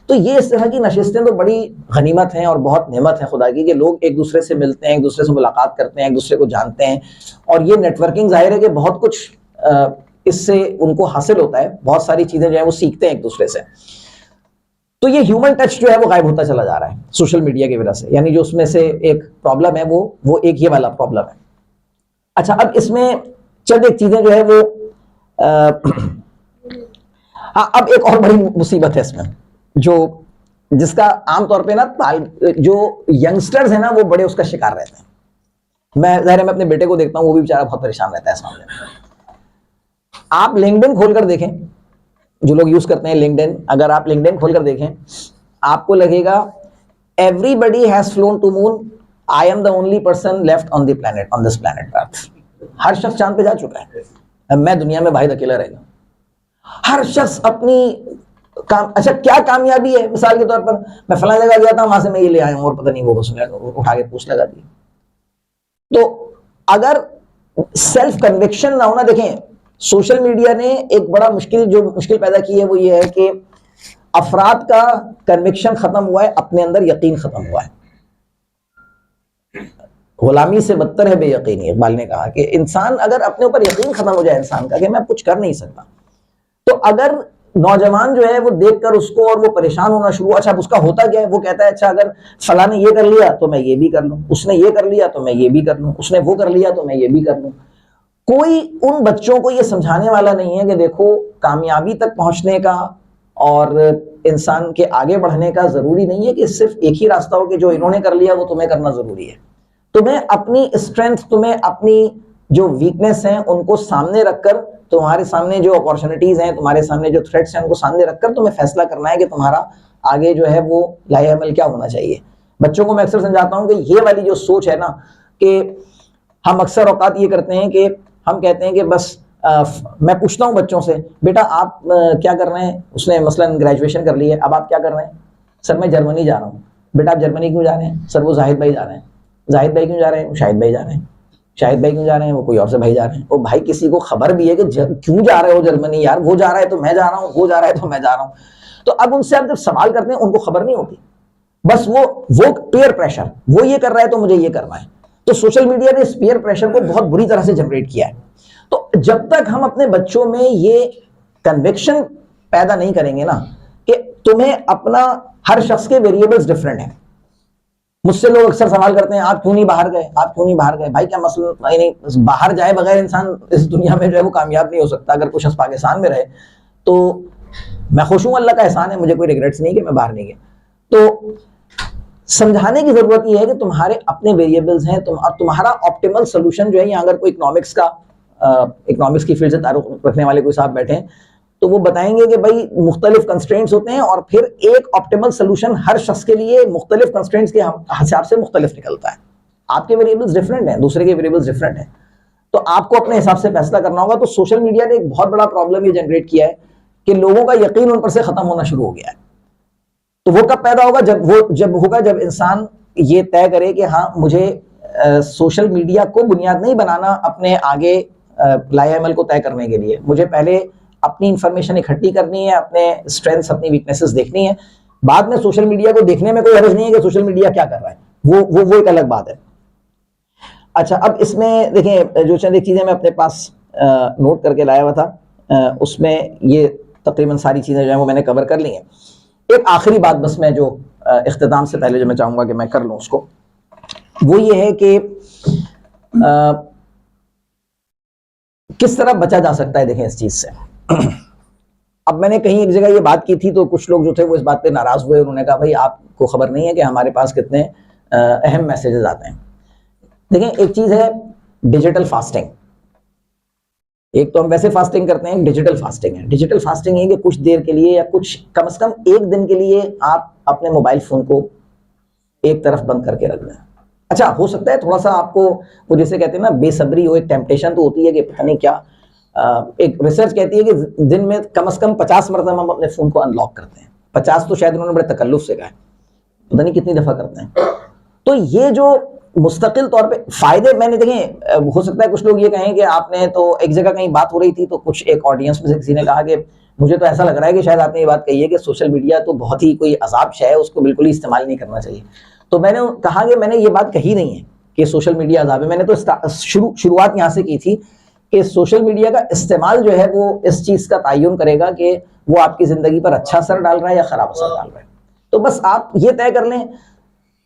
تو یہ اس طرح کی نشستیں تو بڑی غنیمت ہیں اور بہت نعمت ہے خدا کی کہ لوگ ایک دوسرے سے ملتے ہیں، ایک دوسرے سے ملاقات کرتے ہیں، ایک دوسرے کو جانتے ہیں، اور یہ نیٹ ورکنگ ظاہر ہے کہ بہت کچھ اس سے ان کو حاصل ہوتا ہے، بہت ساری چیزیں جو ہیں وہ سیکھتے ہیں ایک دوسرے سے۔ تو یہ ہیومن ٹچ جو ہے وہ غائب ہوتا چلا جا رہا ہے سوشل میڈیا کی وجہ سے، یعنی جو اس میں سے ایک پرابلم ہے وہ ایک یہ والا پرابلم ہے۔ اچھا اب اس میں چند ایک چیزیں جو ہے وہ اب ایک اور بڑی مصیبت ہے اس میں جس کا عام طور پہ نا جو ینگسٹرز ہیں نا وہ بڑے اس کا شکار رہتے ہیں۔ میں ظاہر ہے میں اپنے بیٹے کو دیکھتا ہوں، وہ بھی بیچارہ بہت پریشان رہتا ہے اس معاملے میں۔ آپ لنکڈن کھول کر دیکھیں، جو لوگ یوز کرتے ہیں لنکڈن، اگر آپ لنکڈن کھول کر دیکھیں آپ کو لگے گا everybody has flown to moon, I am the only person left on the planet, on this planet earth. ہر شخص چاند پہ جا چکا ہے، میں دنیا میں واحد اکیلا رہ گیا۔ ہر شخص اپنی اچھا کیا کامیابی ہے؟ مثال کے طور پر میں فلاں جگہ گیا تھا، وہاں سے میں یہ لے آیا ہوں، اور پتہ نہیں وہ اس نے اٹھا کے پوچھ لگا دی۔ تو اگر سیلف کنوکشن نہ ہونا، دیکھیں سوشل میڈیا نے ایک بڑا مشکل پیدا کی ہے، وہ یہ ہے کہ افراد کا کنوکشن ختم ہوا ہے، اپنے اندر یقین ختم ہوا ہے۔ غلامی سے بدتر ہے بے یقینی، اقبال نے کہا کہ انسان اگر اپنے اوپر یقین ختم ہو جائے انسان کا کہ میں کچھ کر نہیں سکتا، تو اگر نوجوان جو ہے وہ دیکھ کر اس کو اور وہ پریشان ہونا شروع، اچھا اب اس کا ہوتا کیا ہے؟ وہ کہتا ہے اچھا اگر فلاں نے یہ کر لیا تو میں یہ بھی کر لوں، اس نے یہ کر لیا تو میں یہ بھی کر لوں، اس نے وہ کر لیا تو میں یہ بھی کر لوں۔ کوئی ان بچوں کو یہ سمجھانے والا نہیں ہے کہ دیکھو کامیابی تک پہنچنے کا اور انسان کے آگے بڑھنے کا ضروری نہیں ہے کہ صرف ایک ہی راستہ ہو کہ جو انہوں نے کر لیا وہ تمہیں کرنا ضروری ہے۔ تمہیں اپنی اسٹرینتھ، تمہیں اپنی جو ویکنیس ہیں ان کو سامنے رکھ کر، تمہارے سامنے جو اپارچونٹیز ہیں، تمہارے سامنے جو تھریٹس ہیں ان کو سامنے رکھ کر تمہیں فیصلہ کرنا ہے کہ تمہارا آگے جو ہے وہ لائحہ عمل کیا ہونا چاہیے۔ بچوں کو میں اکثر سمجھاتا ہوں کہ یہ والی جو سوچ ہے نا، کہ ہم اکثر اوقات یہ کرتے ہیں کہ ہم کہتے ہیں کہ بس میں پوچھتا ہوں بچوں سے بیٹا آپ کیا کر رہے ہیں، اس نے مثلا گریجویشن کر لی ہے، اب آپ کیا کر رہے ہیں؟ سر میں جرمنی جا رہا ہوں۔ بیٹا آپ جرمنی کیوں جا رہے ہیں؟ سر وہ زاہد بھائی جا رہے ہیں۔ زاہد بھائی کیوں جا رہے ہیں؟ وہ شاہد بھائی جا رہے ہیں۔ شاہد بھائی کیوں جا رہے ہیں؟ وہ کوئی اور سے بھائی جا رہے ہیں۔ وہ بھائی کسی کو خبر بھی ہے کہ کیوں جا رہے ہو جرمنی؟ یار وہ جا رہا ہے تو میں جا رہا ہوں، وہ جا رہا ہے تو میں جا رہا ہوں۔ تو اب ان سے آپ جب سوال کرتے ہیں ان کو خبر نہیں ہوتی، بس وہ پیئر پریشر، وہ یہ کر رہا ہے تو مجھے یہ کرنا ہے۔ تو سوشل میڈیا نے اس پیئر پریشر کو بہت بری طرح سے جنریٹ کیا ہے۔ تو جب تک ہم اپنے بچوں میں یہ کنوکشن پیدا نہیں کریں گے نا کہ تمہیں اپنا، ہر شخص کے ویریبلز ڈفرینٹ ہیں۔ مجھ سے لوگ اکثر سوال کرتے ہیں آپ کیوں نہیں باہر گئے، آپ کیوں نہیں باہر گئے؟ بھائی کیا مسئلہ، یعنی باہر جائے بغیر انسان اس دنیا میں جو ہے وہ کامیاب نہیں ہو سکتا۔ اگر کچھ پاکستان میں رہے تو میں خوش ہوں، اللہ کا احسان ہے، مجھے کوئی ریگریٹس نہیں کہ میں باہر نہیں گیا۔ تو سمجھانے کی ضرورت یہ ہے کہ تمہارے اپنے ویریبلز ہیں، تمہارا آپٹیمل سولوشن جو ہے، یا اگر کوئی اکنامکس کی فیلڈ سے تعلق رکھنے والے کوئی صاحب بیٹھے ہیں تو وہ بتائیں گے کہ بھائی مختلف کنسٹرینٹس ہوتے ہیں اور پھر ایک آپٹیمل سولوشن ہر شخص کے لیے مختلف کنسٹرینٹس کے حساب سے مختلف نکلتا ہے۔ آپ کے ویریبلز ڈفرینٹ ہیں، دوسرے کے ویریبلز ڈفرینٹ ہیں، تو آپ کو اپنے حساب سے فیصلہ کرنا ہوگا۔ تو سوشل میڈیا نے ایک بہت بڑا پرابلم یہ جنریٹ کیا ہے کہ لوگوں کا یقین ان پر سے ختم ہونا شروع ہو گیا ہے۔ تو وہ کب پیدا ہوگا؟ جب انسان یہ طے کرے کہ ہاں مجھے سوشل میڈیا کو بنیاد نہیں بنانا اپنے آگے لائحہ عمل کو طے کرنے کے لیے، مجھے پہلے اپنی انفارمیشن اکٹھی کرنی ہے، اپنے اسٹرینتھس، اپنی ویکنیسز دیکھنی ہے، بعد میں سوشل میڈیا کو دیکھنے میں کوئی حرج نہیں ہے کہ سوشل میڈیا کیا کر رہا ہے، وہ ایک الگ بات ہے۔ اچھا اب اس میں دیکھیں جو چند ایک چیزیں میں اپنے پاس نوٹ کر کے لایا ہوا تھا، اس میں یہ تقریباً ساری چیزیں جو ہیں وہ میں نے کور کر لی ہیں. ایک آخری بات بس میں جو اختتام سے پہلے جو میں چاہوں گا کہ میں کر لوں اس کو، وہ یہ ہے کہ کس طرح بچا جا سکتا ہے. دیکھیں اس چیز سے، اب میں نے کہیں ایک جگہ یہ بات کی تھی تو کچھ لوگ جو تھے وہ اس بات پہ ناراض ہوئے، انہوں نے کہا بھائی آپ کو خبر نہیں ہے کہ ہمارے پاس کتنے اہم میسیجز آتے ہیں. دیکھیں ایک چیز ہے ڈیجیٹل فاسٹنگ، ایک تو ہم ویسے فاسٹنگ کرتے ہیں، ڈیجیٹل فاسٹنگ ہے. ڈیجیٹل فاسٹنگ ہے کہ کچھ دیر کے لیے یا کچھ کم از کم ایک دن کے لیے آپ اپنے موبائل فون کو ایک طرف بند کر کے رکھ دیں. اچھا ہو سکتا ہے تھوڑا سا آپ کو وہ جیسے کہتے ہیں نا بے صبری ہو، ایک ٹیمپٹیشن تو ہوتی ہے کہ پتہ نہیں کیا، ایک ریسرچ کہتی ہے کہ دن میں کم از کم 50 مرتبہ ہم اپنے فون کو ان لاک کرتے ہیں. 50 تو شاید انہوں نے بڑے تکلف سے کہا ہے، پتہ نہیں کتنی دفعہ کرتے ہیں. تو یہ جو مستقل طور پہ فائدے میں نے دیکھیں، ہو سکتا ہے کچھ لوگ یہ کہیں کہ آپ نے تو ایک جگہ کہیں بات ہو رہی تھی تو کچھ ایک آڈینس میں سے کسی نے کہا کہ مجھے تو ایسا لگ رہا ہے کہ شاید آپ نے یہ بات کہی ہے کہ سوشل میڈیا تو بہت ہی کوئی عذاب شے ہے، اس کو بالکل ہی استعمال نہیں کرنا چاہیے. تو میں نے کہا کہ میں نے یہ بات کہی نہیں ہے کہ سوشل میڈیا عذاب ہے. میں نے تو شروعات یہاں سے کی تھی کہ سوشل میڈیا کا استعمال جو ہے وہ اس چیز کا تعین کرے گا کہ وہ آپ کی زندگی پر اچھا اثر ڈال رہا ہے یا خراب اثر ڈال رہا ہے. تو بس آپ یہ طے کر لیں.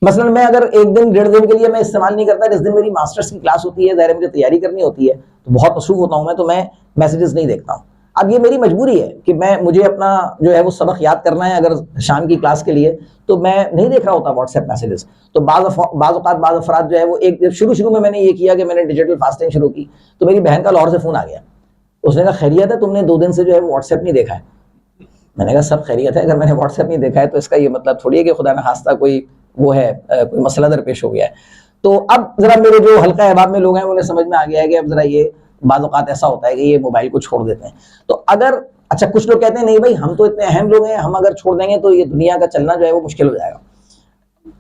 مثلا میں اگر ایک دن 1.5 دن کے لیے میں استعمال نہیں کرتا، جس دن میری ماسٹرز کی کلاس ہوتی ہے، ظاہر مجھے تیاری کرنی ہوتی ہے تو بہت مصروف ہوتا ہوں میں، تو میں میسیجز نہیں دیکھتا ہوں. اب یہ میری مجبوری ہے کہ مجھے اپنا جو ہے وہ سبق یاد کرنا ہے اگر شام کی کلاس کے لیے، تو میں نہیں دیکھ رہا ہوتا واٹس ایپ میسیجز. تو بعض اوقات بعض افراد جو ہے وہ ایک شروع میں نے یہ کیا کہ میں نے ڈیجیٹل فاسٹنگ شروع کی تو میری بہن کا لاہور سے فون آ گیا. اس نے کہا خیریت ہے، تم نے 2 دن سے جو ہے وہ واٹس ایپ نہیں دیکھا ہے. میں نے کہا سب خیریت ہے، اگر میں نے واٹس ایپ نہیں دیکھا ہے تو اس کا یہ مطلب تھوڑی ہے کہ خدا نخواستہ کوئی وہ ہے، کوئی مسئلہ درپیش ہو گیا ہے. تو اب ذرا میرے جو حلقہ احباب میں لوگ ہیں انہیں سمجھ میں آ گیا ہے کہ اب ذرا یہ بعض اوقات ایسا ہوتا ہے کہ یہ موبائل کو چھوڑ دیتے ہیں. تو اگر اچھا کچھ لوگ کہتے ہیں نہیں بھائی ہم تو اتنے اہم لوگ ہیں، ہم اگر چھوڑ دیں گے تو یہ دنیا کا چلنا جو ہے وہ مشکل ہو جائے گا.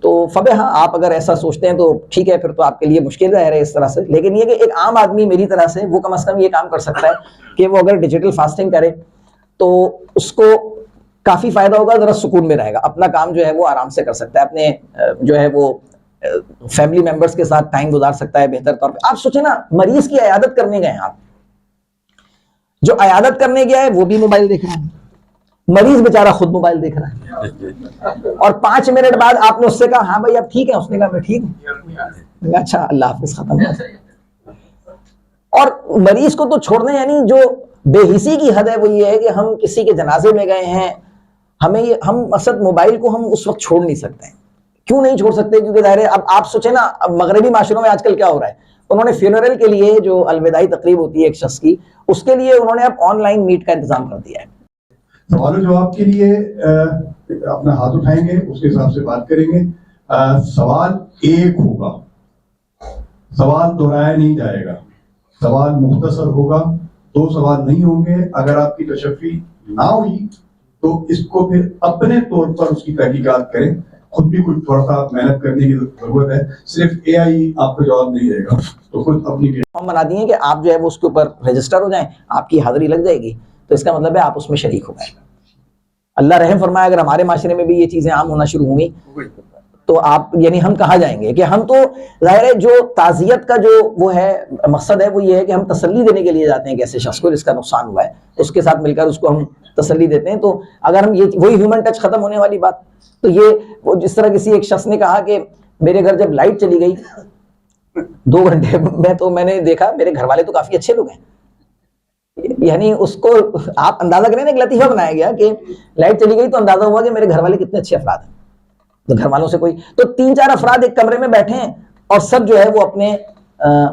تو فبے ہاں آپ اگر ایسا سوچتے ہیں تو ٹھیک ہے، پھر تو آپ کے لیے مشکل ظاہر ہے اس طرح سے. لیکن یہ کہ ایک عام آدمی میری طرح سے وہ کم از کم یہ کام کر سکتا ہے کہ وہ اگر ڈیجیٹل فاسٹنگ کرے تو اس کو کافی فائدہ ہوگا، ذرا سکون میں رہے گا، اپنا کام جو ہے وہ آرام سے کر سکتا ہے، اپنے جو ہے وہ فیملی ممبرس کے ساتھ ٹائم گزار سکتا ہے بہتر طور پہ. آپ سوچیں نا مریض کی عیادت کرنے گئے ہیں، آپ جو عیادت کرنے گیا ہے وہ بھی موبائل دیکھ رہا ہے، مریض بیچارہ خود موبائل دیکھ رہا ہے، اور 5 منٹ بعد آپ نے اس سے کہا ہاں بھائی اب ٹھیک ہے، اس نے کہا میں ٹھیک ہوں. اچھا اللہ حافظ، ختم. اور مریض کو تو چھوڑنے یعنی جو بے حسی کی حد ہے وہ یہ ہے کہ ہم کسی کے جنازے میں گئے ہیں، ہم اصل موبائل کو ہم اس وقت چھوڑ نہیں سکتے ہیں. کیوں نہیں چھوڑ سکتے؟ کیونکہ ظاہر ہے اب آپ سوچیں نا، اب مغربی معاشروں میں آج کل کیا ہو رہا ہے، انہوں نے فیونرل کے لیے جو الوداعی تقریب ہوتی ہے ایک شخص کی، اس کے لیے انہوں نے اب آن لائن میٹ کا انتظام کر دیا ہے. سوال و جواب کے لیے اپنا ہاتھ اٹھائیں گے، اس کے حساب سے بات کریں گے. سوال ایک ہوگا، سوال دہرایا نہیں جائے گا، سوال مختصر ہوگا، 2 سوال نہیں ہوں گے. اگر آپ کی تشفی نہ ہوئی تو اس کو پھر اپنے طور پر اس کی تحقیقات کریں. خود بھی کچھ تھوڑا سا محنت کرنے کی ضرورت ہے، صرف اے آئی آپ کا جواب نہیں دے گا. تو خود اپنی ہم بنا دیے کہ آپ جو ہے وہ اس کے اوپر رجسٹر ہو جائیں، آپ کی حاضری لگ جائے گی، تو اس کا مطلب ہے آپ اس میں شریک ہو گئے. اللہ رحم فرمائے اگر ہمارے معاشرے میں بھی یہ چیزیں عام ہونا شروع ہوئی تو آپ یعنی ہم کہا جائیں گے کہ ہم تو ظاہر ہے جو تعزیت کا جو وہ ہے مقصد ہے وہ یہ ہے کہ ہم تسلی دینے کے لیے جاتے ہیں کہ ایسے شخص کو جس کا نقصان ہوا ہے اس کے ساتھ مل کر اس کو ہم تسلی دیتے ہیں. تو اگر ہم یہ وہی ہیومن ٹچ ختم ہونے والی بات، تو یہ وہ جس طرح کسی ایک شخص نے کہا کہ میرے گھر جب لائٹ چلی گئی 2 گھنٹے میں تو میں نے دیکھا میرے گھر والے تو کافی اچھے لوگ ہیں. یعنی اس کو آپ اندازہ کریں نا، ایک لطیفہ بنایا گیا کہ لائٹ چلی گئی تو اندازہ ہوا کہ میرے گھر والے کتنے اچھے افراد ہیں. تو گھر والوں سے کوئی تو 3-4 افراد ایک کمرے میں بیٹھے ہیں اور سب جو ہے وہ اپنے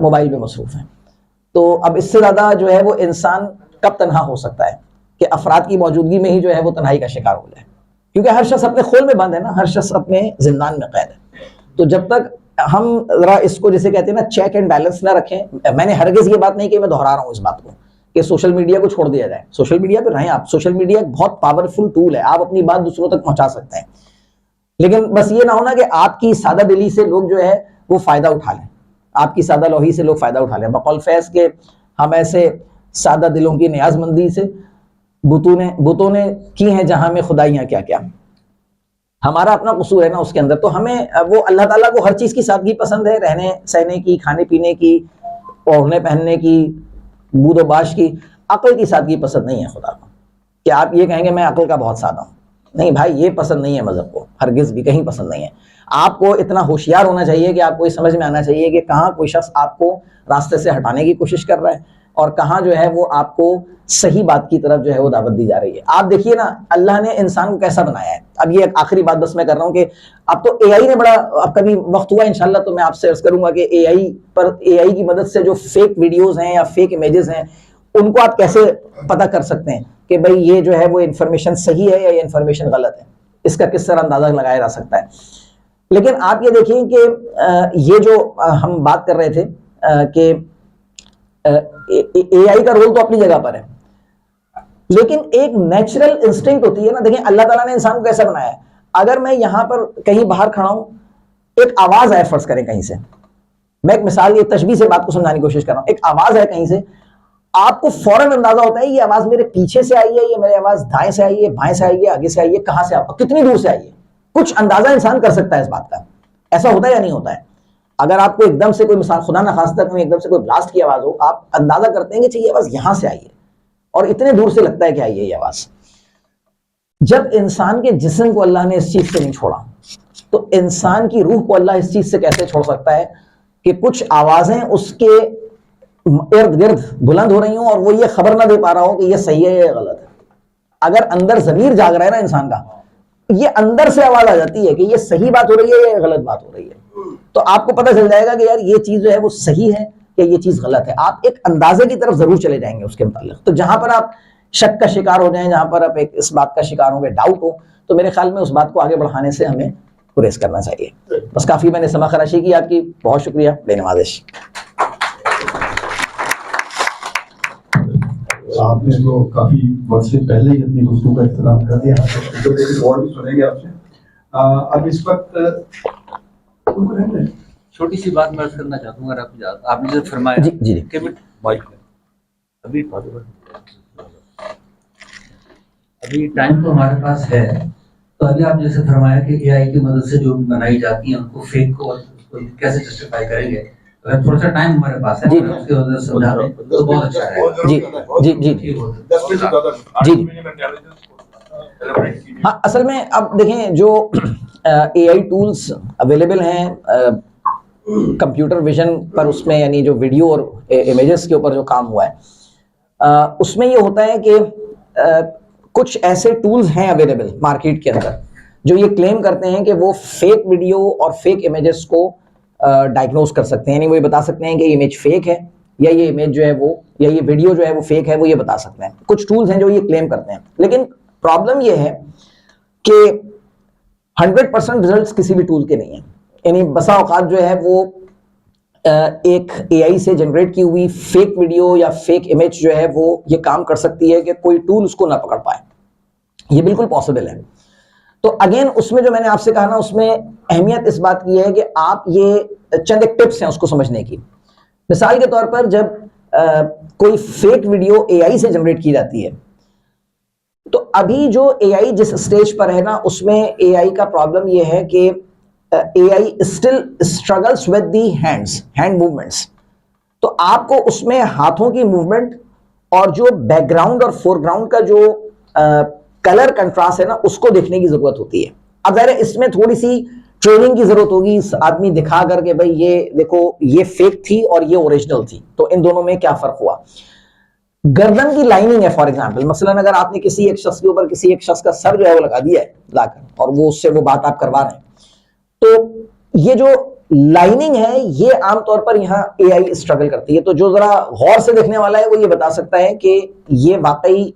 موبائل پہ مصروف ہیں. تو اب اس سے زیادہ جو ہے وہ انسان کب تنہا ہو سکتا ہے کہ افراد کی موجودگی میں ہی جو ہے وہ تنہائی کا شکار ہو جائے، کیونکہ ہر شخص اپنے خول میں بند ہے نا، ہر شخص اپنے زندان میں قید ہے. تو جب تک ہم ذرا اس کو جسے کہتے ہیں نا چیک اینڈ بیلنس نہ رکھیں، میں نے ہرگز یہ بات نہیں کہ میں دہرا رہا ہوں اس بات کو کہ سوشل میڈیا کو چھوڑ دیا جائے. سوشل میڈیا پہ رہیں آپ، سوشل میڈیا ایک بہت پاورفل ٹول ہے، آپ اپنی بات دوسروں تک پہنچا سکتے ہیں. لیکن بس یہ نہ ہونا کہ آپ کی سادہ دلی سے لوگ جو ہے وہ فائدہ اٹھا لیں، آپ کی سادہ لوہی سے لوگ فائدہ اٹھا لیں. بقول فیض کے ہم ایسے سادہ دلوں کی نیاز مندی سے بتوں نے کی ہیں جہاں میں خدائیاں کیا کیا. ہمارا اپنا قصور ہے نا اس کے اندر. تو ہمیں وہ اللہ تعالیٰ کو ہر چیز کی سادگی پسند ہے، رہنے سہنے کی، کھانے پینے کی، اوڑھنے پہننے کی، بود و باش کی عقل کی سادگی پسند نہیں ہے خدا کو، کہ آپ یہ کہیں گے میں عقل کا بہت سادہ ہوں. نہیں بھائی، یہ پسند نہیں ہے مذہب کو، ہرگز بھی کہیں پسند نہیں ہے. آپ کو اتنا ہوشیار ہونا چاہیے کہ آپ کو یہ سمجھ میں آنا چاہیے کہ کہاں کوئی شخص آپ کو راستے سے ہٹانے کی کوشش کر رہا ہے اور کہاں جو ہے وہ آپ کو صحیح بات کی طرف جو ہے وہ دعوت دی جا رہی ہے. آپ دیکھیے نا اللہ نے انسان کو کیسا بنایا ہے. اب یہ ایک آخری بات بس میں کر رہا ہوں کہ اب تو اے آئی نے بڑا، اب کبھی وقت ہوا انشاءاللہ تو میں آپ سے عرض کروں گا کہ اے آئی کی مدد سے جو فیک ویڈیوز ہیں یا فیک امیجز ہیں ان کو آپ کیسے پتہ کر سکتے ہیں کہ بھئی یہ جو ہے وہ انفارمیشن صحیح ہے یا یہ انفارمیشن غلط ہے. اس کا کس طرح اندازہ لگایا جا سکتا ہے. لیکن آپ یہ دیکھیں کہ یہ جو ہم بات کر رہے تھے کہ اے آئی کا رول تو اپنی جگہ پر ہے، لیکن ایک نیچرل انسٹنکٹ ہوتی ہے نا. دیکھیں اللہ تعالیٰ نے انسان کو کیسا بنایا ہے. اگر میں یہاں پر کہیں باہر کھڑا ہوں، ایک آواز آئے فرض کریں کہیں سے، میں ایک مثال یہ تشبیہ سے بات کو سمجھانے کی کوشش کر رہا ہوں، ایک آواز ہے کہیں سے، آپ کو فوراً اندازہ ہوتا ہے یہ آواز میرے پیچھے سے آئی ہے، یہ میری آواز دائیں سے آئی ہے، بائیں سے آئی ہے، آگے سے آئی ہے، کہاں سے آئی ہے، کتنی دور سے آئی ہے. کچھ اندازہ انسان کر سکتا ہے اس بات کا. ایسا ہوتا ہے یا نہیں ہوتا ہے؟ اگر آپ کو ایک دم سے کوئی مثال خدا نخواستہ کہیں ایک دم سے کوئی بلاسٹ کی آواز ہو، آپ اندازہ کرتے ہیں کہ یہ آواز یہاں سے آئی ہے اور اتنے دور سے لگتا ہے کہ آئی ہے یہ آواز. جب انسان کے جسم کو اللہ نے اس چیز سے نہیں چھوڑا تو انسان کی روح کو اللہ اس چیز سے کیسے چھوڑ سکتا ہے کہ کچھ آوازیں اس کے ارد گرد بلند ہو رہی ہوں اور وہ یہ خبر نہ دے پا رہا ہو کہ یہ صحیح ہے یا غلط ہے. اگر اندر ضمیر جاگ رہا ہے نا انسان کا، یہ اندر سے آواز آ جاتی ہے کہ یہ صحیح بات ہو رہی ہے یا غلط بات ہو رہی ہے. تو آپ کو پتہ چل جائے گا کہ یار یہ چیز جو ہے وہ صحیح ہے یا یہ چیز غلط ہے. آپ ایک اندازے کی طرف ضرور چلے جائیں گے اس کے متعلق. تو جہاں پر آپ شک کا شکار ہو جائیں، جہاں پر آپ ایک اس بات کا شکار ہوں گے، ڈاؤٹ ہو، تو میرے خیال میں اس بات کو آگے بڑھانے سے ہمیں گریز کرنا چاہیے. بس کافی میں نے سما خراشی کی. آپ کی بہت شکریہ. بے نوازش. آپ نے تو کافی وقت سے پہلے ہی اپنی گفتگو کا اختتام کر دیا. اور بھی سنیں گے آپ سے. اب اس وقت چھوٹی سی بات میں عرض کرنا چاہتا ہوں. اگر آپ نے جو فرمایا جی جی کہ ابھی ٹائم تو ہمارے پاس ہے، تو ابھی آپ جیسے فرمایا کہ اے آئی کی مدد سے جو بنائی جاتی ہیں ان کو فیک کو کیسے جسٹیفائی کریں گے. اگر تھوڑا سا ٹائم ہمارے پاس ہے اس کے وجہ سے سمجھا دیں تو بہت اچھا رہے گا. جی جی جی جی جی. ہاں اصل میں اب دیکھیں جو اے آئی ٹولز اویلیبل ہیں کمپیوٹر ویژن پر، اس میں یعنی جو ویڈیو اور امیجز کے اوپر جو کام ہوا ہے اس میں یہ ہوتا ہے کہ کچھ ایسے ٹولز ہیں اویلیبل مارکیٹ کے اندر جو یہ کلیم کرتے ہیں کہ وہ فیک ویڈیو اور فیک امیجز کو ڈائگنوز کر سکتے ہیں. یعنی وہ یہ بتا سکتے ہیں کہ یہ امیج فیک ہے یا یہ امیج جو ہے وہ یا یہ ویڈیو جو ہے وہ فیک ہے، وہ یہ بتا سکتے ہیں. کچھ ٹولز ہیں جو یہ کلیم کرتے ہیں. لیکن پرابلم یہ ہے کہ 100% ریزلٹس کسی بھی ٹول کے نہیں ہیں. یعنی بسا اوقات جو ہے وہ ایک اے آئی سے جنریٹ کی ہوئی فیک ویڈیو یا فیک امیج جو ہے وہ یہ کام کر سکتی ہے کہ کوئی ٹول اس کو نہ پکڑ پائے. یہ بالکل پاسبل ہے. تو اگین اس میں جو میں نے آپ سے کہا نا، اس میں اہمیت اس بات کی ہے کہ آپ یہ چند ایک ٹپس ہیں اس کو سمجھنے کی. مثال کے طور پر جب کوئی فیک ویڈیو اے آئی سے جنریٹ کی جاتی ہے تو ابھی جو اے آئی جس اسٹیج پر ہے نا، اس میں اے آئی کا پرابلم یہ ہے کہ A I still struggles with the hand movements. تو آپ کو اس میں ہاتھوں کی موومنٹ اور جو بیک گراؤنڈ اور فور گراؤنڈ کا جو کلر کنٹراسٹ ہے نا، اس کو دیکھنے کی ضرورت ہوتی ہے. اب ظاہر ہے اس میں تھوڑی سی ٹریننگ کی ضرورت ہوگی، اس آدمی دکھا کر کے بھائی یہ دیکھو یہ فیک تھی اور یہ اوریجنل تھی، تو ان دونوں میں کیا فرق ہوا. گردن کی لائننگ ہے فار ایگزامپل، مثلا اگر آپ نے کسی ایک شخص کے اوپر کسی ایک شخص کا سر جو ہے وہ لگا دیا ہے لا کر اور وہ اس سے وہ بات آپ کروا رہے ہیں، تو یہ جو لائننگ ہے یہ عام طور پر یہاں اے آئی اسٹرگل کرتی ہے. تو جو ذرا غور سے دیکھنے والا ہے وہ یہ بتا سکتا ہے کہ یہ واقعی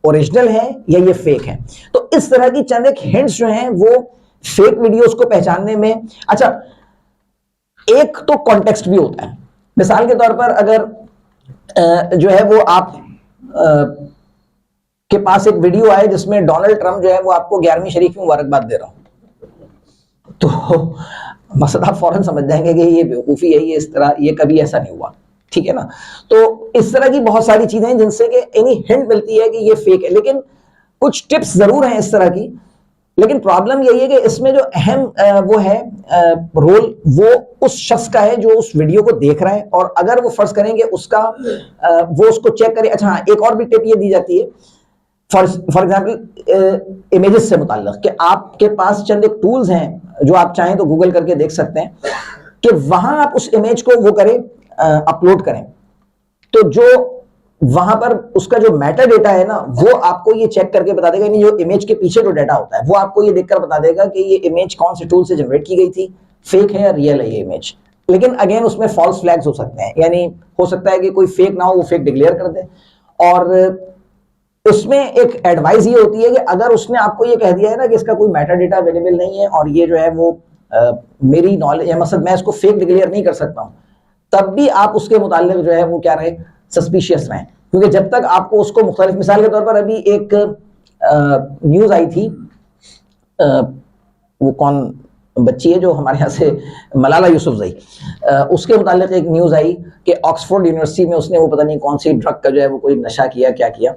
اوریجنل ہے یا یہ فیک ہے. تو اس طرح کی چند ایک ہنٹس جو ہیں وہ فیک ویڈیوز کو پہچاننے میں. اچھا ایک تو کانٹیکسٹ بھی ہوتا ہے. مثال کے طور پر اگر جو ہے وہ آپ کے پاس ایک ویڈیو آئے جس میں ڈونلڈ ٹرمپ جو ہے وہ آپ کو 11ویں شریف میں مبارکباد دے رہا ہوں، تو مسئلہ آپ فوراً سمجھ جائیں گے کہ یہ بیوقوفی ہے، یہ اس طرح یہ کبھی ایسا نہیں ہوا. ٹھیک ہے نا. تو اس طرح کی بہت ساری چیزیں ہیں جن سے کہ اینی ہنٹ ملتی ہے کہ یہ فیک ہے. لیکن کچھ ٹپس ضرور ہیں اس طرح کی لیکن پرابلم یہی ہے کہ اس میں جو اہم وہ ہے رول وہ اس شخص کا ہے جو اس ویڈیو کو دیکھ رہا ہے, اور اگر وہ فرض کریں کہ اس کا وہ اس کو چیک کرے. اچھا ہاں, ایک اور بھی ٹپ یہ دی جاتی ہے فار ایگزامپل امیجز سے متعلق, کہ آپ کے پاس چند ایک ٹولز ہیں جو آپ چاہیں تو گوگل کر کے دیکھ سکتے ہیں کہ وہاں آپ اس امیج کو وہ کریں, اپلوڈ کریں, تو جو وہاں پر اس کا جو میٹا ڈیٹا ہے نا وہ آپ کو یہ چیک کر کے بتا دے گا, یعنی جو امیج کے پیچھے جو ڈیٹا ہوتا ہے وہ آپ کو یہ دیکھ کر بتا دے گا کہ یہ امیج کون سے ٹول سے جنریٹ کی گئی تھی, فیک ہے یا ریئل ہے یہ امیج. لیکن اگین اس میں فالس فلیگز ہو سکتے ہیں, یعنی ہو سکتا ہے کہ کوئی فیک نہ ہو, وہ فیک ڈکلیئر کر دے. اور اس میں ایک ایڈوائز یہ ہوتی ہے کہ اگر اس نے آپ کو یہ کہہ دیا ہے نا کہ اس کا کوئی میٹا ڈیٹا اویلیبل نہیں ہے اور یہ جو ہے وہ میری نالج یا مقصد میں اس کو فیک ڈکلیئر نہیں کر سکتا ہوں, تب بھی آپ اس کے متعلق جو ہے وہ کیا رہے, سسپیشیس رہیں. کیونکہ جب تک آپ کو اس کو مختلف, مثال کے طور پر ابھی ایک نیوز آئی تھی, وہ کون بچی ہے جو ہمارے یہاں سے, ملالہ یوسفزئی, اس کے متعلق ایک نیوز آئی کہ آکسفورڈ یونیورسٹی میں اس نے وہ پتہ نہیں کون سی ڈرگ کا جو ہے وہ کوئی نشہ کیا, کیا کیا,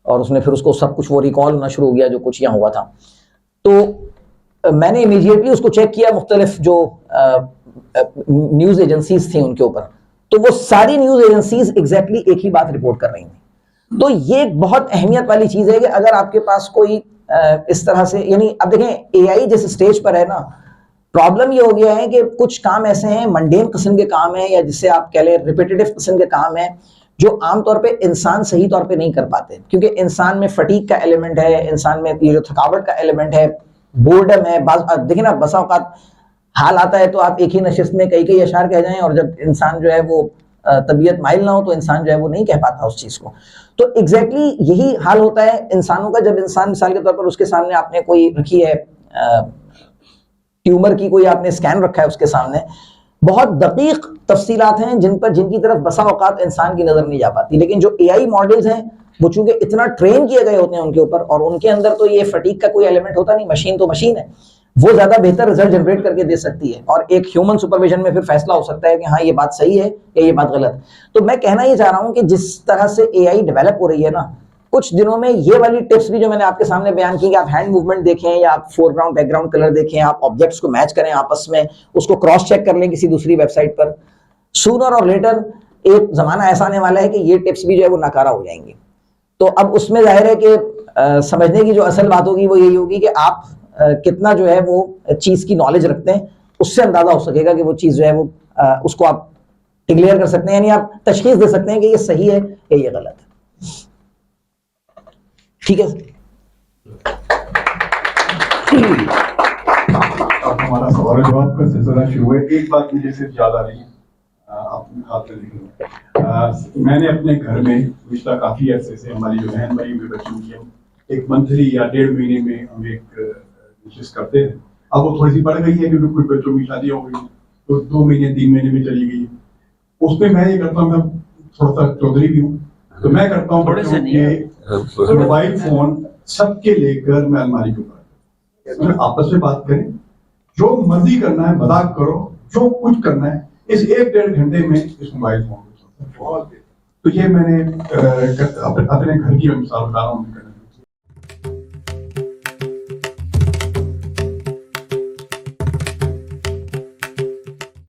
اور اس نے پھر اس کو سب کچھ وہ ریکال ہونا شروع ہو گیا جو کچھ یہاں ہوا تھا. تو میں نے امیڈیٹلی اس کو چیک کیا مختلف جو نیوز ایجنسیز تھیں ان کے اوپر, تو وہ ساری نیوز ایجنسیز ایگزیکٹلی ایک ہی بات رپورٹ کر رہی تھیں. تو یہ ایک بہت اہمیت والی چیز ہے کہ اگر آپ کے پاس کوئی اس طرح سے, یعنی اب دیکھیں اے آئی جیسے سٹیج پر ہے نا, پرابلم یہ ہو گیا ہے کہ کچھ کام ایسے ہیں منڈین قسم کے کام ہیں, یا جس سے آپ کہہ لیں ریپیٹیٹو قسم کے کام ہیں, جو عام طور پہ انسان صحیح طور پہ نہیں کر پاتے, کیونکہ انسان میں فٹیگ کا ایلیمنٹ ہے, انسان میں یہ جو تھکاوٹ کا ایلیمنٹ ہے, بورڈم ہے. دیکھیں نا بسا اوقات حال آتا ہے تو آپ ایک ہی نشست میں کئی کئی اشعار کہہ جائیں, اور جب انسان جو ہے وہ طبیعت مائل نہ ہو تو انسان جو ہے وہ نہیں کہہ پاتا اس چیز کو. تو ایگزیکٹلی یہی حال ہوتا ہے انسانوں کا, جب انسان مثال کے طور پر اس کے سامنے آپ نے کوئی رکھی ہے ٹیومر کی, کوئی آپ نے اسکین رکھا ہے اس کے سامنے, بہت دقیق تفصیلات ہیں جن کی طرف بسا اوقات انسان کی نظر نہیں جا پاتی. لیکن جو اے آئی ماڈلز ہیں وہ چونکہ اتنا ٹرین کیے گئے ہوتے ہیں ان کے اوپر, اور ان کے اندر تو یہ فٹیگ کا کوئی ایلیمنٹ ہوتا نہیں, مشین تو مشین ہے, وہ زیادہ بہتر رزلٹ جنریٹ کر کے دے سکتی ہے, اور ایک ہیومن سپرویژن میں پھر فیصلہ ہو سکتا ہے کہ ہاں یہ بات صحیح ہے یا یہ بات غلط. تو میں کہنا یہ چاہ رہا ہوں کہ جس طرح سے اے آئی ڈیولپ ہو رہی ہے نا, کچھ دنوں میں یہ والی ٹپس بھی جو میں نے آپ کے سامنے بیان کی, کہ آپ ہینڈ موومنٹ دیکھیں, یا آپ foreground background colour دیکھیں, آپ آبجیکٹس کو میچ کریں آپس میں, اس کو کراس چیک کر لیں کسی دوسری ویب سائٹ پر, سونر اور لیٹر ایک زمانہ ایسا آنے والا ہے کہ یہ ٹپس بھی جو ہے وہ ناکارہ ہو جائیں گی. تو اب اس میں ظاہر ہے کہ سمجھنے کی جو اصل بات ہوگی وہ یہی ہوگی کہ آپ کتنا جو ہے وہ چیز کی نالج رکھتے ہیں, اس سے اندازہ ہو سکے گا کہ وہ چیز جو ہے وہ اس کو آپ ڈکلیئر کر سکتے ہیں, یعنی آپ تشخیص دے سکتے ہیں کہ یہ صحیح ہے یا یہ غلط ہے. ٹھیک ہے, اب ہمارا سوال و جواب کا سلسلہ شروع ہے. ایک بات مجھے صرف یاد آ رہی ہے, آپ خاطر لکھ لوں, میں نے اپنے گھر میں پچھلا کافی عرصے سے ہماری جو بہن بھائی ہوئے بچوں کی ایک منتھلی یا 1.5 مہینے میں ہم ایک نشست کرتے ہیں. اب وہ تھوڑی سی بڑھ گئی ہے کیونکہ کچھ بچوں کی شادی ہو گئی, تو 2 مہینے 3 مہینے میں چلی گئی. اس میں یہ کرتا ہوں, میں تھوڑا سا چودھری بھی ہوں, تو میں کرتا ہوں بچوں کے موبائل فون سب کے لے کر میں الماری کے اوپر آپس میں بات کریں, جو مرضی کرنا ہے مذاق کرو, جو کچھ کرنا ہے اس 1-1.5 گھنٹے میں اس موبائل فون کو. تو یہ میں نے اپنے گھر کی مثال بتا رہا ہوں.